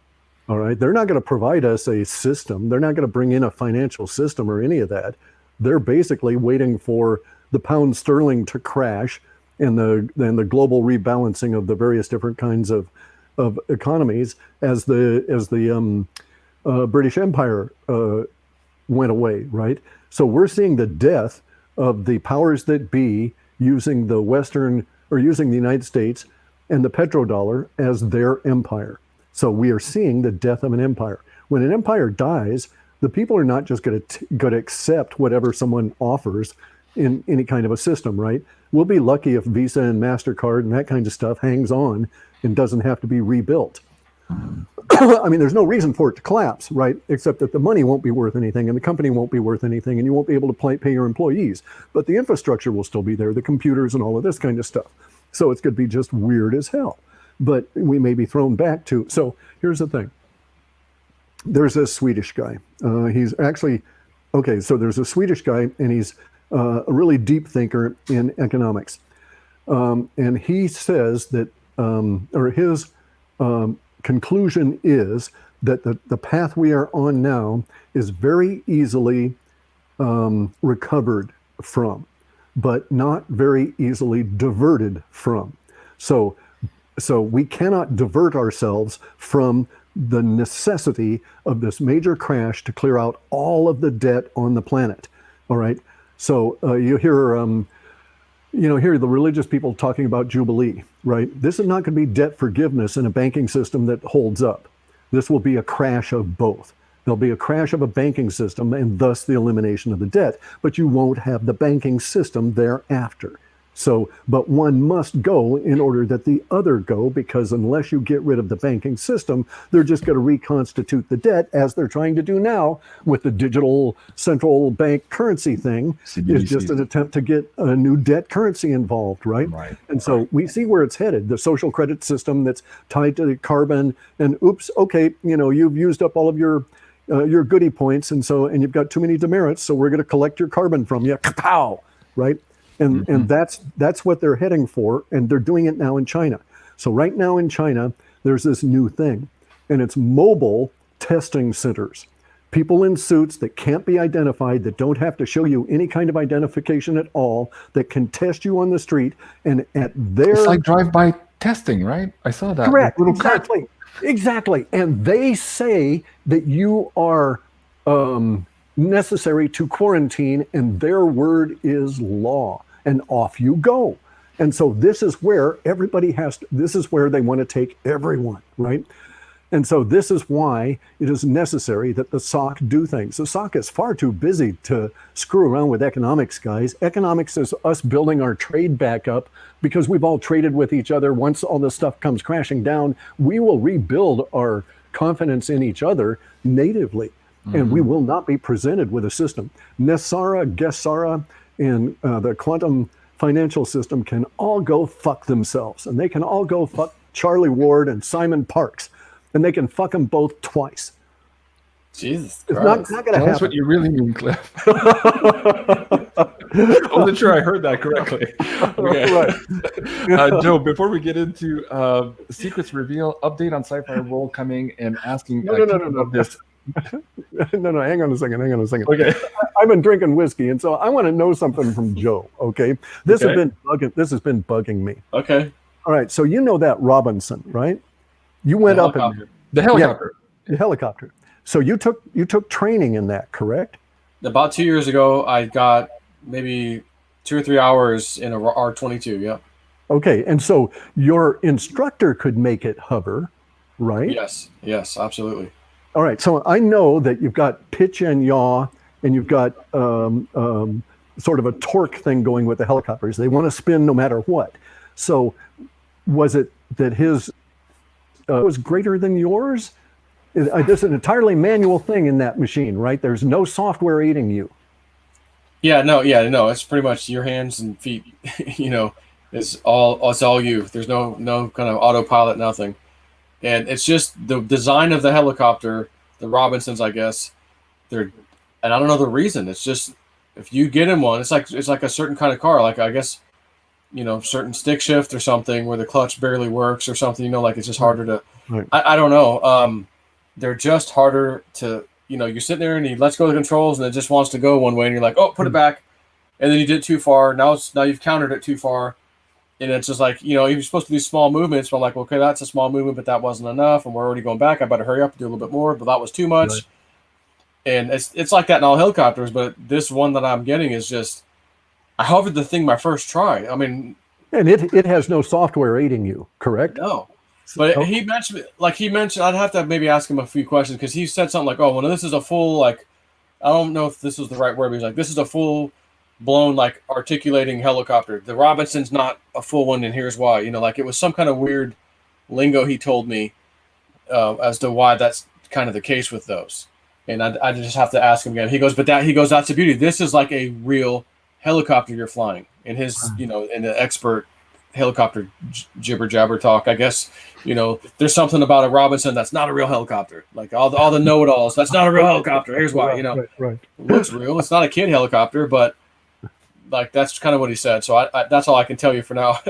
Speaker 3: All right, they're not going to provide us a system. They're not going to bring in a financial system or any of that. They're basically waiting for the pound sterling to crash, and the global rebalancing of the various different kinds of economies as the British Empire went away, right? So we're seeing the death of the powers that be using the Western, or using the United States and the petrodollar as their empire. So we are seeing the death of an empire. When an empire dies, the people are not just going to accept whatever someone offers in any kind of a system, right? We'll be lucky if Visa and MasterCard and that kind of stuff hangs on and doesn't have to be rebuilt. I mean, there's no reason for it to collapse, right? Except that the money won't be worth anything, and the company won't be worth anything, and you won't be able to pay your employees. But the infrastructure will still be there, the computers and all of this kind of stuff. So it's going to be just weird as hell. But we may be thrown back to. So here's the thing. There's a Swedish guy. He's actually, okay, so there's a Swedish guy, and he's a really deep thinker in economics. And he says that, or his conclusion is that the path we are on now is very easily recovered from, but not very easily diverted from. So we cannot divert ourselves from the necessity of this major crash to clear out all of the debt on the planet. All right. So you hear the religious people talking about Jubilee, right? This is not going to be debt forgiveness in a banking system that holds up. This will be a crash of both. There'll be a crash of a banking system and thus the elimination of the debt, but you won't have the banking system thereafter. So, but one must go in order that the other go, because unless you get rid of the banking system, they're just going to reconstitute the debt, as they're trying to do now with the digital central bank currency thing. It's just an attempt to get a new debt currency involved, right? And so we see where it's headed. The social credit system that's tied to the carbon, and oops, okay, you've used up all of your goodie points, and you've got too many demerits, so we're going to collect your carbon from you. Kapow! Right? And that's what they're heading for, and they're doing it now in China. So right now in China, there's this new thing, and it's mobile testing centers. People in suits that can't be identified, that don't have to show you any kind of identification at all, that can test you on the street, and at their...
Speaker 1: It's like drive-by testing, right? I saw that.
Speaker 3: Correct, exactly. And they say that you are... necessary to quarantine, and their word is law, and off you go. And so this is where this is where they want to take everyone, right? And so this is why it is necessary that the SOC do things. The SOC is far too busy to screw around with economics, guys. Economics is us building our trade back up, because we've all traded with each other. Once all this stuff comes crashing down, we will rebuild our confidence in each other natively. And we will not be presented with a system. Nessara, Gesara, and the quantum financial system can all go fuck themselves. And they can all go fuck Charlie Ward and Simon Parks. And they can fuck them both twice.
Speaker 2: Jesus
Speaker 3: It's
Speaker 2: Christ.
Speaker 3: not going to happen.
Speaker 1: That's what you really mean, Cliff. I wasn't sure I heard that correctly. Okay.
Speaker 3: Right.
Speaker 1: Joe, before we get into Secrets Reveal, update on Sci-Fi World coming and asking...
Speaker 3: No.
Speaker 1: This.
Speaker 3: No, hang on a second.
Speaker 1: Okay.
Speaker 3: I've been drinking whiskey, and so I want to know something from Joe, okay? This has been bugging me.
Speaker 2: Okay.
Speaker 3: All right, so you know that Robinson, right? You went up in
Speaker 1: the helicopter.
Speaker 3: Yeah, the helicopter. So you took training in that, correct?
Speaker 2: About 2 years ago, I got maybe 2 or 3 hours in a R-22, yeah.
Speaker 3: Okay, and so your instructor could make it hover, right?
Speaker 2: Yes, absolutely.
Speaker 3: All right, so I know that you've got pitch and yaw, and you've got sort of a torque thing going with the helicopters. They want to spin no matter what. So was it that his was greater than yours? There's an entirely manual thing in that machine, right? There's no software aiding you.
Speaker 2: No. It's pretty much your hands and feet. It's all you. There's no kind of autopilot, nothing. And it's just the design of the helicopter, the Robinsons, I guess. And I don't know the reason. It's just, if you get in one, it's like a certain kind of car. Like, I guess, certain stick shift or something where the clutch barely works or something. Like it's just harder to. Right. I don't know. They're just harder to. You're sitting there and he lets go of the controls and it just wants to go one way and you're like, oh, put it back. and then you did it too far. Now you've countered it too far, and it's just like, you know, you're supposed to do small movements. But I'm like, okay, that's a small movement, but that wasn't enough, and we're already going back. I better hurry up and do a little bit more. But that was too much.
Speaker 3: Right.
Speaker 2: And it's like that in all helicopters, but this one that I'm getting is just, I hovered the thing my first try. I mean,
Speaker 3: and it has no software aiding you, correct?
Speaker 2: no. But
Speaker 3: Oh.
Speaker 2: he mentioned, I'd have to maybe ask him a few questions, because he said something like, oh, well, this is a full, like, I don't know if this was the right word, but he's like, this is a full blown, like, articulating helicopter. The Robinson's not a full one, and here's why. You know, like, it was some kind of weird lingo he told me as to why that's kind of the case with those. And I just have to ask him again. He goes, that's the beauty. This is like a real helicopter you're flying. In his, you know, in the expert helicopter jibber jabber talk, I guess, you know, there's something about a Robinson that's not a real helicopter. Like all the know-it-alls, that's not a real helicopter. Here's why, you know.
Speaker 3: Right.
Speaker 2: It looks real. It's not a kid helicopter, but like that's kind of what he said. So I that's all I can tell you for now.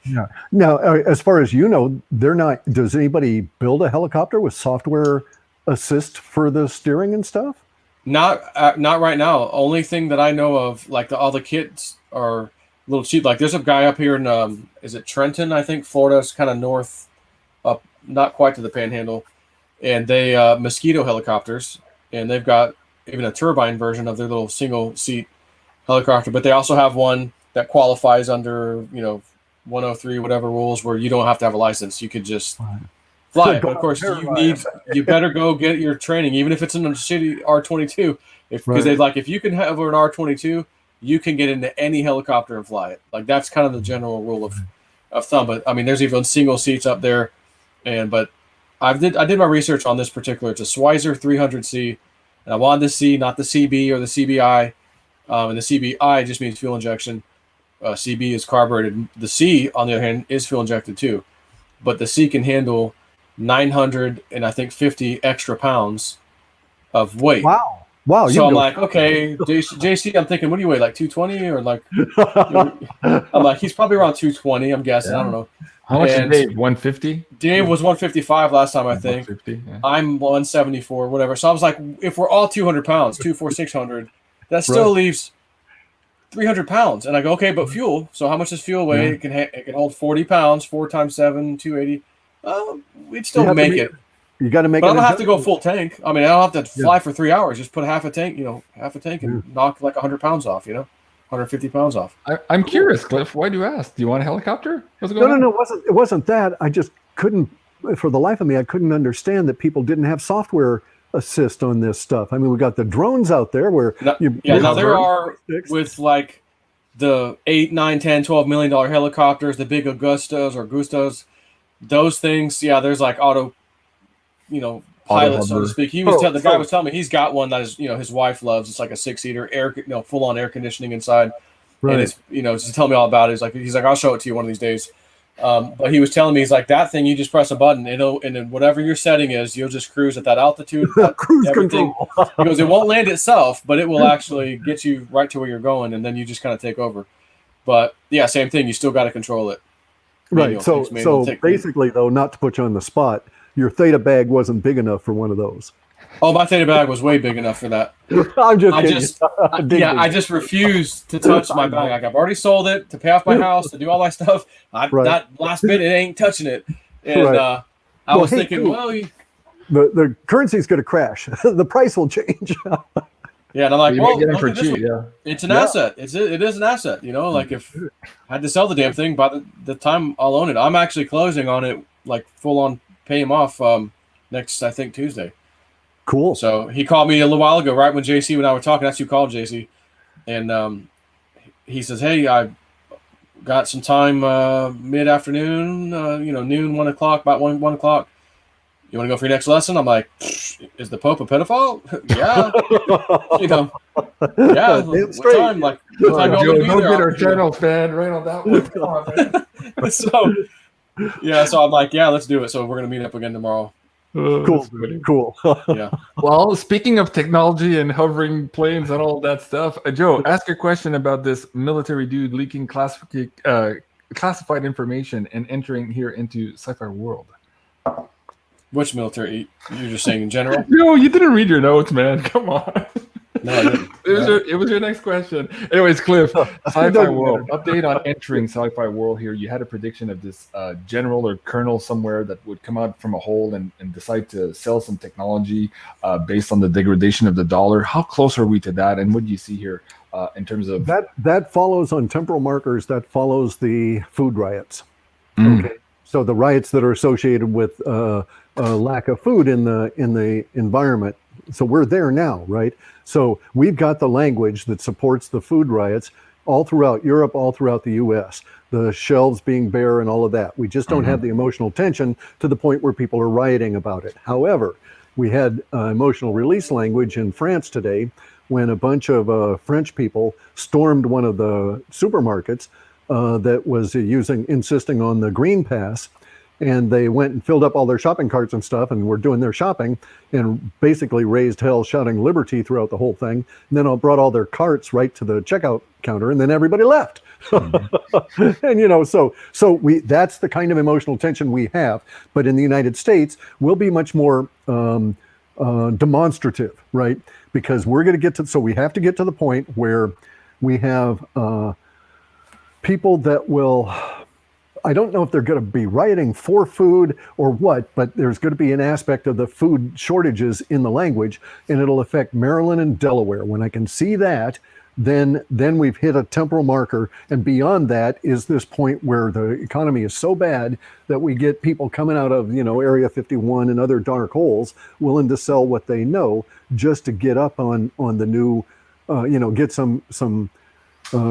Speaker 3: Yeah. Now, as far as you know, they're not. Does anybody build a helicopter with software assist for the steering and stuff?
Speaker 2: Not right now. Only thing that I know of, like all the kits are a little cheap. Like there's a guy up here in is it Trenton? I think Florida's kind of north, up not quite to the Panhandle, and they Mosquito helicopters, and they've got even a turbine version of their little single seat helicopter. But they also have one that qualifies under 103 whatever rules, where you don't have to have a license. You could just fly it. But of course, you better go get your training, even if it's in a shitty R-22. Because if you can have an R-22, you can get into any helicopter and fly it. Like that's kind of the general rule of thumb. But I mean, there's even single seats up there, but I did my research on this particular. It's a Schweizer 300C, and I wanted the C, not the CB or the CBI. And the CBI just means fuel injection. CB is carbureted. The C, on the other hand, is fuel injected too, but the C can handle 900 and I think 50 extra pounds of weight.
Speaker 3: Wow.
Speaker 2: So I'm like, okay, JC, I'm thinking, what do you weigh, like 220 or like? I'm like, he's probably around 220. I'm guessing. I don't know.
Speaker 1: How much is Dave? 150.
Speaker 2: Dave was 155 last time, I think.
Speaker 1: 150, yeah.
Speaker 2: I'm 174, whatever. So I was like, if we're all 200 pounds, 600, that still leaves 300 pounds. And I go, okay, but fuel. So how much does fuel weigh? It can hold 40 pounds. 4 times 7, 280. We'd still make it.
Speaker 3: You got to make.
Speaker 2: But I don't have to go full tank. I mean, I don't have to fly for 3 hours. Just put half a tank, and knock like 100 pounds off. 150 pounds off.
Speaker 1: I'm curious, Cliff. Why do you ask? Do you want a helicopter?
Speaker 3: No. It wasn't that. I just couldn't, for the life of me, I couldn't understand that people didn't have software assist on this stuff. I mean, we got the drones out there where
Speaker 2: now there are with like the 8, 9, 10, $12 million helicopters, the big Augustas. Those things, there's like auto pilot, so to speak. He was the guy was telling me he's got one that is, his wife loves. It's like a 6-seater, full on air conditioning inside, and it's just tell me all about it. He's like I'll show it to you one of these days. But he was telling me, he's like, that thing, you just press a button, and then whatever your setting is, you'll just cruise at that altitude.
Speaker 3: Cruise control.
Speaker 2: He goes, it won't land itself, but it will actually get you right to where you're going, and then you just kind of take over. But yeah, same thing. You still got to control it.
Speaker 3: Right. So basically, though, not to put you on the spot, your Theta bag wasn't big enough for one of those.
Speaker 2: Oh, my Theta bag was way big enough for that. I just refused to touch my bag. Like, I've already sold it to pay off my house, to do all my stuff. That last bit, it ain't touching it. And I was thinking,
Speaker 3: the currency's going to crash. The price will change.
Speaker 2: Yeah, and I'm like, well,
Speaker 1: get it for cheap,
Speaker 2: it's an asset. It is an asset. Like if I had to sell the damn thing, by the time I'll own it, I'm actually closing on it, like full on pay him off next, I think, Tuesday.
Speaker 3: Cool.
Speaker 2: So he called me a little while ago, right when JC and I were talking. That's who called JC, and he says, "Hey, I got some time mid afternoon, noon, 1 o'clock, about 1 o'clock. You want to go for your next lesson?" I'm like, "Is the Pope a pedophile?" Yeah, yeah. What time? Like, what time
Speaker 1: Joe, don't get our channel fan right on that one. Come on, man.
Speaker 2: So I'm like, yeah, let's do it. So we're gonna meet up again tomorrow.
Speaker 3: Cool.
Speaker 2: Yeah.
Speaker 1: Well, speaking of technology and hovering planes and all that stuff, Joe, ask a question about this military dude leaking classified information and entering here into sci-fi world.
Speaker 2: Which military? You're just saying in general?
Speaker 1: No, you didn't read your notes, man. Come on.
Speaker 2: No, I didn't.
Speaker 1: It was your next question. Anyways, Cliff, sci-fi
Speaker 3: doesn't
Speaker 1: world update on entering sci-fi world here. You had a prediction of this general or colonel somewhere that would come out from a hole and decide to sell some technology based on the degradation of the dollar. How close are we to that? And what do you see here in terms of
Speaker 3: that follows on temporal markers? That follows the food riots.
Speaker 1: Mm.
Speaker 3: Okay, so the riots that are associated with lack of food in the environment. So we're there now, right? So we've got the language that supports the food riots all throughout Europe, all throughout the US, the shelves being bare and all of that. We just don't have the emotional tension to the point where people are rioting about it. However, we had emotional release language in France today when a bunch of French people stormed one of the supermarkets that was insisting on the green pass. And they went and filled up all their shopping carts and stuff and were doing their shopping and basically raised hell, shouting liberty throughout the whole thing. And then brought all their carts right to the checkout counter, and then everybody left. And so that's the kind of emotional tension we have. But in the United States, we'll be much more demonstrative, right? Because we're going to we have to get to the point where we have people that will. I don't know if they're going to be rioting for food or what, but there's going to be an aspect of the food shortages in the language, and it'll affect Maryland and Delaware. When I can see that, then we've hit a temporal marker. And beyond that is this point where the economy is so bad that we get people coming out of, Area 51 and other dark holes willing to sell what they know just to get up on the new, get some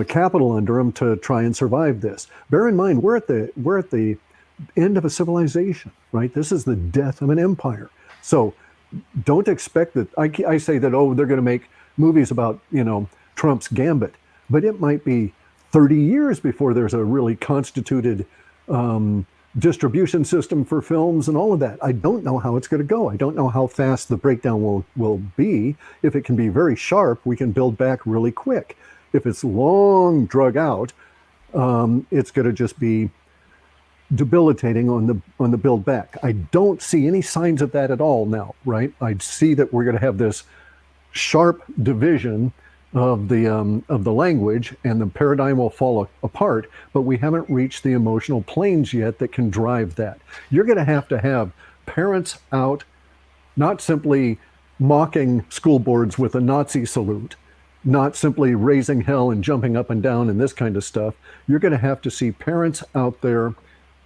Speaker 3: capital under them to try and survive this. Bear in mind, we're at the end of a civilization, right? This is the death of an empire. So don't expect that. I say that, they're going to make movies about, Trump's gambit, but it might be 30 years before there's a really constituted distribution system for films and all of that. I don't know how it's going to go. I don't know how fast the breakdown will be. If it can be very sharp, we can build back really quick. If it's long drug out, it's going to just be debilitating on the build back. I don't see any signs of that at all now, right? I see that we're going to have this sharp division of the language, and the paradigm will fall apart. But we haven't reached the emotional planes yet that can drive that. You're going to have parents out, not simply mocking school boards with a Nazi salute, not simply raising hell and jumping up and down and this kind of stuff. You're going to have to see parents out there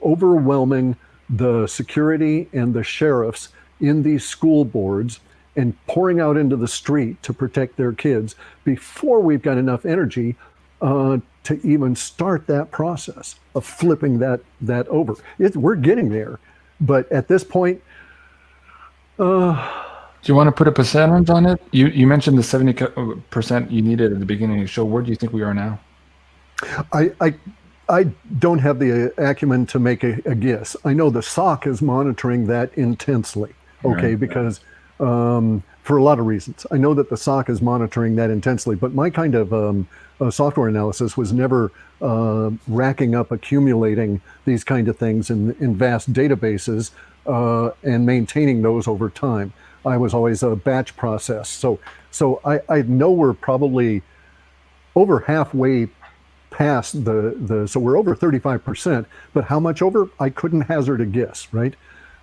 Speaker 3: overwhelming the security and the sheriffs in these school boards and pouring out into the street to protect their kids before we've got enough energy to even start that process of flipping that over. We're getting there, but at this point,
Speaker 1: do you want to put a percentage on it? You mentioned the 70% you needed at the beginning of the show. Where do you think we are now?
Speaker 3: I don't have the acumen to make a guess. I know the SOC is monitoring that intensely, okay, because for a lot of reasons. I know that the SOC is monitoring that intensely, but my kind of software analysis was never racking up, accumulating these kind of things in vast databases and maintaining those over time. I was always a batch process. So I know we're probably over halfway past so we're over 35%, but how much over? I couldn't hazard a guess, right?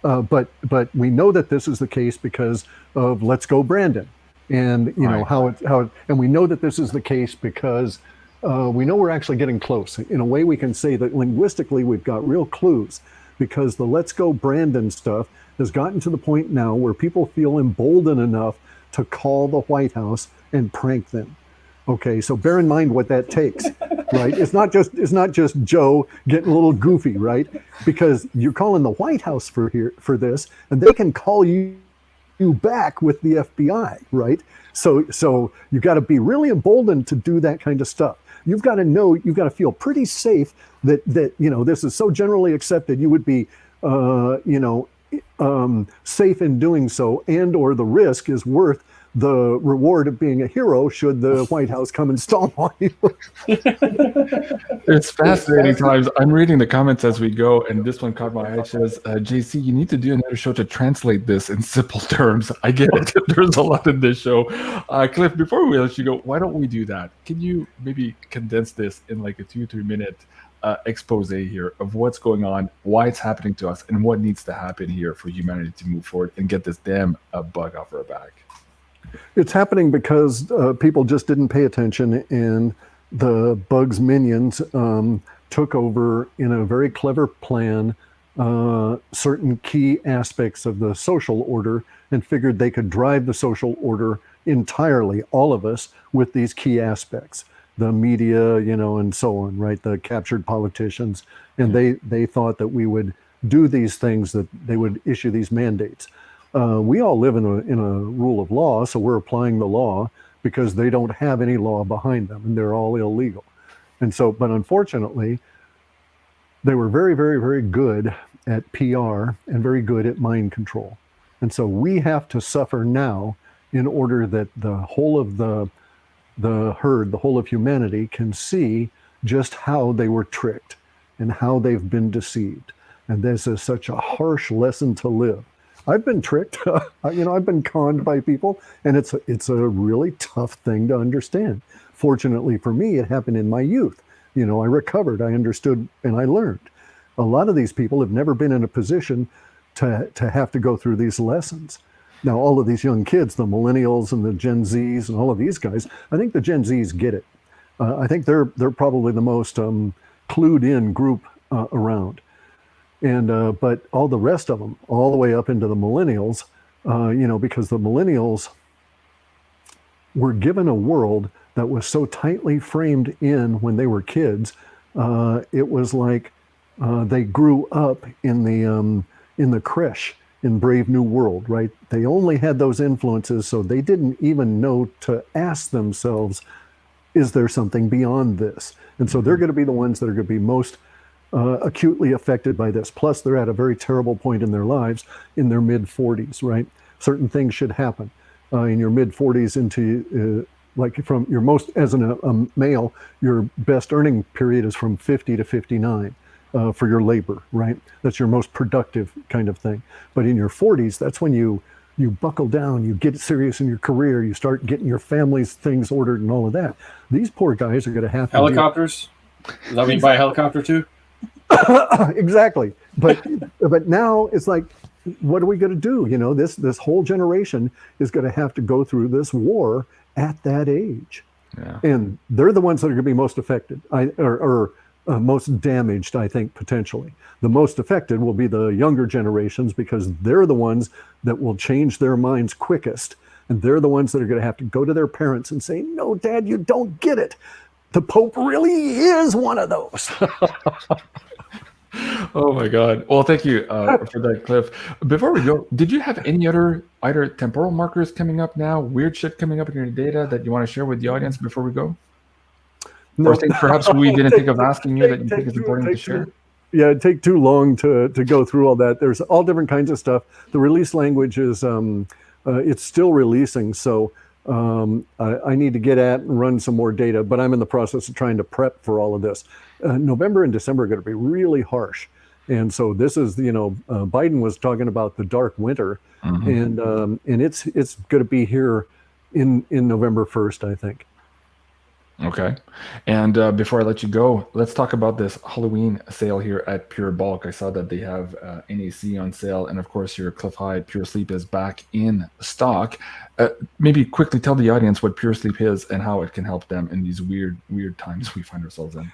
Speaker 3: But we know that this is the case because of Let's Go Brandon, and and we know that this is the case because we know we're actually getting close. In a way, we can say that linguistically we've got real clues, because the Let's Go Brandon stuff has gotten to the point now where people feel emboldened enough to call the White House and prank them. Okay, so bear in mind what that takes, right? It's not just Joe getting a little goofy, right? Because you're calling the White House for this, and they can call you back with the FBI, right? So you got to be really emboldened to do that kind of stuff. You've got to feel pretty safe that this is so generally accepted. You would be safe in doing so, and or the risk is worth the reward of being a hero should the White House come and stomp on you.
Speaker 1: It's fascinating times. I'm reading the comments as we go, and this one caught my eye. It says, JC, you need to do another show to translate this in simple terms. I get it. There's a lot in this show. Cliff, before we let you go, why don't we do that? Can you maybe condense this in like a 2-3 minute expose here of what's going on, why it's happening to us, and what needs to happen here for humanity to move forward and get this damn bug off our back?
Speaker 3: It's happening because people just didn't pay attention, and the bug's minions took over in a very clever plan certain key aspects of the social order and figured they could drive the social order entirely, all of us, with these key aspects. The media, and so on, right? The captured politicians. And they thought that we would do these things, that they would issue these mandates. We all live in a rule of law, so we're applying the law because they don't have any law behind them, and they're all illegal. And so, but unfortunately, they were very, very, very good at PR and very good at mind control. And so we have to suffer now in order that the whole of the herd, the whole of humanity, can see just how they were tricked and how they've been deceived. And this is such a harsh lesson to live. I've been tricked, I've been conned by people, and it's a really tough thing to understand. Fortunately for me, it happened in my youth. I recovered, I understood, and I learned. A lot of these people have never been in a position to have to go through these lessons. Now, all of these young kids, the millennials and the Gen Zs and all of these guys, I think the Gen Zs get it. I think they're probably the most clued in group around. And but all the rest of them, all the way up into the millennials, because the millennials were given a world that was so tightly framed in when they were kids. It was like they grew up in the creche in Brave New World, right? They only had those influences, so they didn't even know to ask themselves, is there something beyond this? And so they're going to be the ones that are going to be most acutely affected by this. Plus, they're at a very terrible point in their lives in their mid-40s, right? Certain things should happen in your mid-40s into, like from your most, as a male, your best earning period is from 50 to 59. For your labor, right? That's your most productive kind of thing. But in your 40s, that's when you buckle down, you get serious in your career, you start getting your family's things ordered and all of that. These poor guys are going to have
Speaker 2: helicopters. Does that mean you buy a helicopter too?
Speaker 3: Exactly. But now it's like, what are we going to do? This whole generation is going to have to go through this war at that age. Yeah. And they're the ones that are going to be most affected, most damaged, I think, potentially. The most affected will be the younger generations because they're the ones that will change their minds quickest. And they're the ones that are going to have to go to their parents and say, no, Dad, you don't get it. The Pope really is one of those.
Speaker 1: Oh my God. Well, thank you for that, Cliff. Before we go, did you have any other either temporal markers coming up now, weird shit coming up in your data that you want to share with the audience before we go? No. Or things perhaps we didn't think of asking you that you think is important to share?
Speaker 3: Yeah, it'd take too long to go through all that. There's all different kinds of stuff. The release language is, it's still releasing. So I need to get at and run some more data, but I'm in the process of trying to prep for all of this. November and December are going to be really harsh. And so this is, Biden was talking about the dark winter, and it's going to be here in November 1st, I think.
Speaker 1: Okay. And before I let you go, let's talk about this Halloween sale here at Pure Bulk. I saw that they have NAC on sale. And of course, your Cliff High Pure Sleep is back in stock. Maybe quickly tell the audience what Pure Sleep is and how it can help them in these weird times we find ourselves in.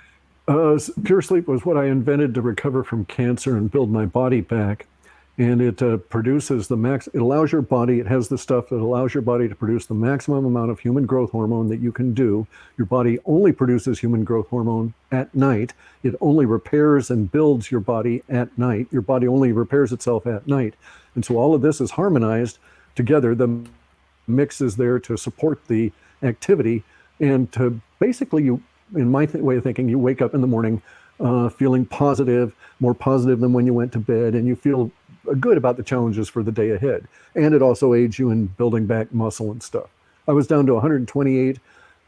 Speaker 3: Pure Sleep was what I invented to recover from cancer and build my body back. And it produces it allows your body, it has the stuff that allows your body to produce the maximum amount of human growth hormone that you can do. Your body only produces human growth hormone at night. It only repairs and builds your body at night. Your body only repairs itself at night. And so all of this is harmonized together. The mix is there to support the activity and to basically, in my way of thinking, you wake up in the morning feeling positive, more positive than when you went to bed, and you feel good about the challenges for the day ahead. And it also aids you in building back muscle and stuff. I was down to 128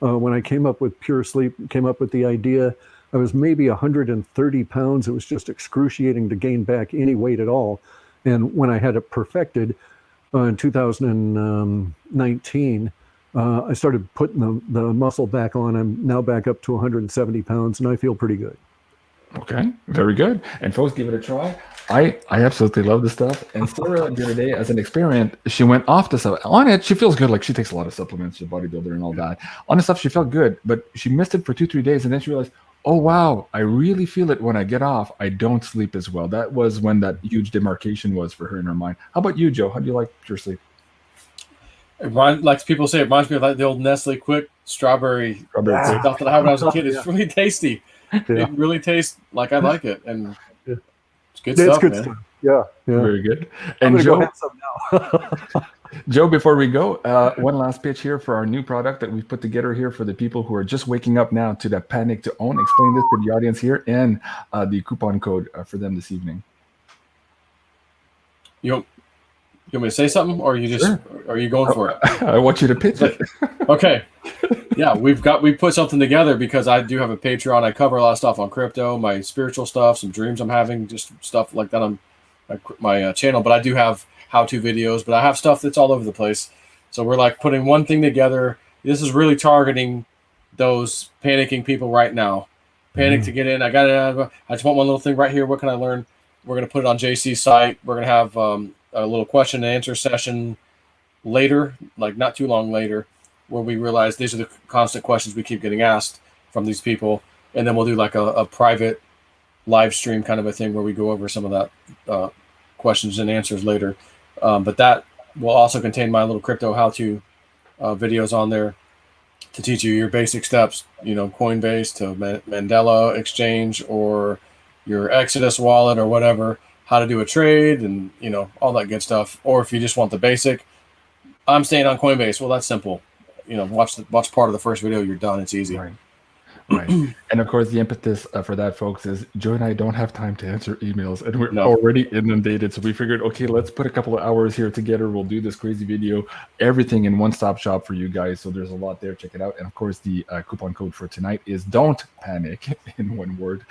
Speaker 3: when I came up with Pure Sleep, came up with the idea. I was maybe 130 pounds. It was just excruciating to gain back any weight at all. And when I had it perfected in 2019, I started putting the muscle back on. I'm now back up to 170 pounds, and I feel pretty good.
Speaker 1: Okay, very good. And folks, give it a try. I absolutely love this stuff. And Sarah, the other day, as an experiment, she went off the stuff. On it, she feels good. Like, she takes a lot of supplements, she's a bodybuilder and all that. On the stuff, she felt good, but she missed it for 2-3 days, and then she realized, oh, wow, I really feel it when I get off. I don't sleep as well. That was when that huge demarcation was for her in her mind. How about you, Joe? How do you like Pure Sleep?
Speaker 2: Like people say, it reminds me of like the old Nestle Quick strawberry stuff that I had when I was a kid. It's really tasty. Yeah. It really tastes like I like it, and it's good stuff, man. Stuff.
Speaker 3: Yeah,
Speaker 1: very good. And Joe, Joe, before we go, one last pitch here for our new product that we've put together here for the people who are just waking up now to that panic to own. Explain this to the audience here and the coupon code for them this evening.
Speaker 2: You want me to say something, or are you going for it?
Speaker 1: I want you to pitch it.
Speaker 2: Okay. Yeah, we put something together because I do have a Patreon. I cover a lot of stuff on crypto, my spiritual stuff, some dreams I'm having, just stuff like that on my channel. But I do have how-to videos, but I have stuff that's all over the place. So we're like putting one thing together. This is really targeting those panicking people right now. Panic to get in. I just want one little thing right here. What can I learn? We're going to put it on JC's site. We're going to have a little question and answer session later, like not too long later, where we realize these are the constant questions we keep getting asked from these people. And then we'll do like a private live stream kind of a thing where we go over some of that questions and answers later. But that will also contain my little crypto how-to videos on there to teach you your basic steps, Coinbase to Mandela Exchange or your Exodus wallet or whatever, how to do a trade and, all that good stuff. Or if you just want the basic, I'm staying on Coinbase. Well, that's simple. Watch part of the first video. You're done. It's easy.
Speaker 1: Right. And of course, the impetus for that, folks, is Joe and I don't have time to answer emails, and we're already inundated. So we figured, okay, let's put a couple of hours here together. We'll do this crazy video, everything in one-stop shop for you guys. So there's a lot there. Check it out. And of course, the coupon code for tonight is "Don't Panic" in one word,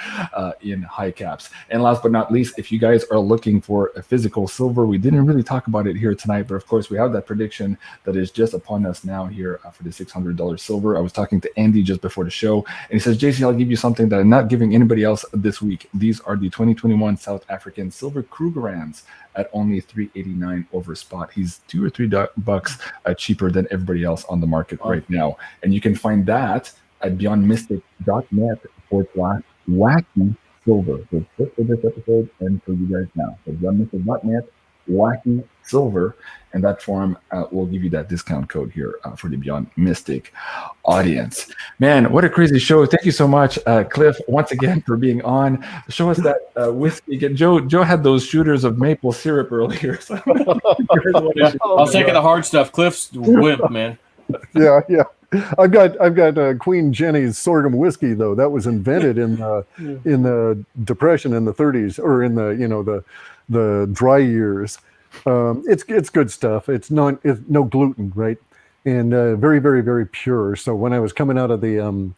Speaker 1: in high caps. And last but not least, if you guys are looking for a physical silver, we didn't really talk about it here tonight, but of course, we have that prediction that is just upon us now here for the $600 silver. I was talking to Andy just before the show, and he says, JC, I'll give you something that I'm not giving anybody else this week. These are the 2021 South African silver Krugerrands at only $3.89 over spot. He's $2 or $3 cheaper than everybody else on the market right now. And you can find that at beyondmystic.net/wacky silver. So just for this episode and for you guys now. So beyondmystic.net wacky silver, and that form will give you that discount code here for the Beyond Mystic audience. Man, what a crazy show. Thank you so much, Cliff, once again for being on. Show us that whiskey again. Joe had those shooters of maple syrup earlier. So
Speaker 2: I was taking the hard stuff. Cliff's wimp, man.
Speaker 3: Yeah. I've got Queen Jenny's sorghum whiskey though. That was invented in the Depression in the 30s, or in the dry years. It's good stuff. It's no gluten, right? And very, very, very pure. So when I was coming out of the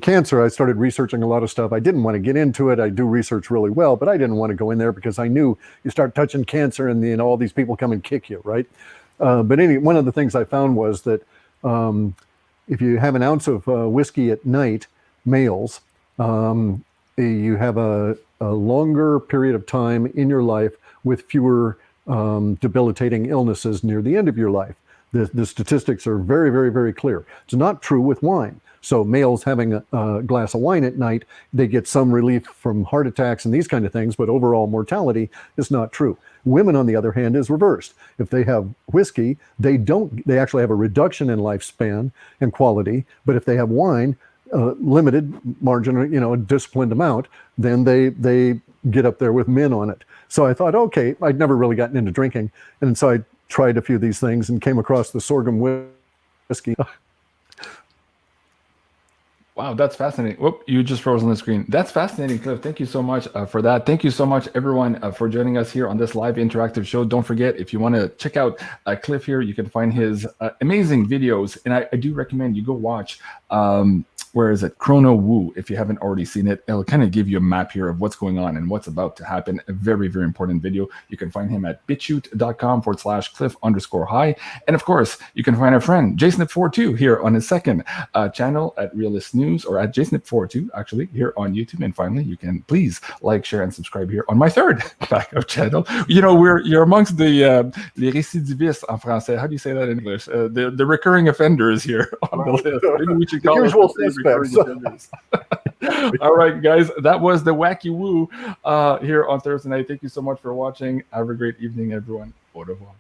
Speaker 3: cancer, I started researching a lot of stuff. I didn't want to get into it. I do research really well, but I didn't want to go in there because I knew you start touching cancer and all these people come and kick you, right? But one of the things I found was that if you have an ounce of whiskey at night, males, you have a longer period of time in your life with fewer debilitating illnesses near the end of your life. The statistics are very, very, very clear. It's not true with wine. So males having a glass of wine at night, they get some relief from heart attacks and these kind of things, but overall mortality is not true. Women, on the other hand, is reversed. If they have whiskey, they actually have a reduction in lifespan and quality, but if they have wine, limited margin, a disciplined amount, then they get up there with men on it. So I thought, okay, I'd never really gotten into drinking. And so I tried a few of these things and came across the sorghum whiskey.
Speaker 1: Wow, that's fascinating. Whoop, you just froze on the screen. That's fascinating, Cliff. Thank you so much for that. Thank you so much, everyone, for joining us here on this live interactive show. Don't forget, if you want to check out Cliff here, you can find his amazing videos. And I do recommend you go watch, where is it? Chrono Woo. If you haven't already seen it, it'll kind of give you a map here of what's going on and what's about to happen. A very, very important video. You can find him at bitchute.com/Cliff_high. And of course, you can find our friend JSNIP4 too here on his second channel at Realist News, or at JSNIP4 too, actually, here on YouTube. And finally, you can please like, share, and subscribe here on my third backup channel. You know, you're amongst the les récidivistes en français. How do you say that in English? The recurring offenders here on the list. Maybe we should call it
Speaker 3: usual
Speaker 1: the recurring offenders. All right, guys, that was the Wacky Woo here on Thursday night. Thank you so much for watching. Have a great evening, everyone. Au revoir.